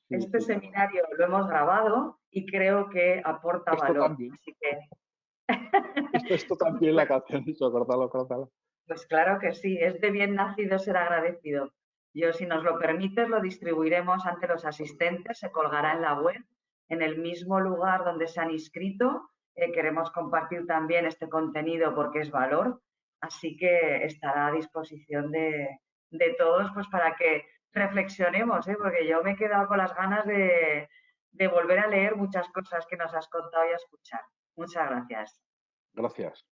[SPEAKER 2] Sí,
[SPEAKER 1] este
[SPEAKER 2] sí.
[SPEAKER 1] seminario lo hemos grabado y creo que aporta
[SPEAKER 2] Esto
[SPEAKER 1] valor.
[SPEAKER 2] también,
[SPEAKER 1] Así que,
[SPEAKER 2] esto también la
[SPEAKER 1] pues,
[SPEAKER 2] canción, eso, córtalo, córtalo.
[SPEAKER 1] pues claro que sí, es de bien nacido ser agradecido. Yo, si nos lo permites, lo distribuiremos ante los asistentes, se colgará en la web, en el mismo lugar donde se han inscrito. Queremos compartir también este contenido porque es valor, así que estará a disposición de todos pues para que reflexionemos, porque yo me he quedado con las ganas de volver a leer muchas cosas que nos has contado y a escuchar. Muchas gracias.
[SPEAKER 2] Gracias.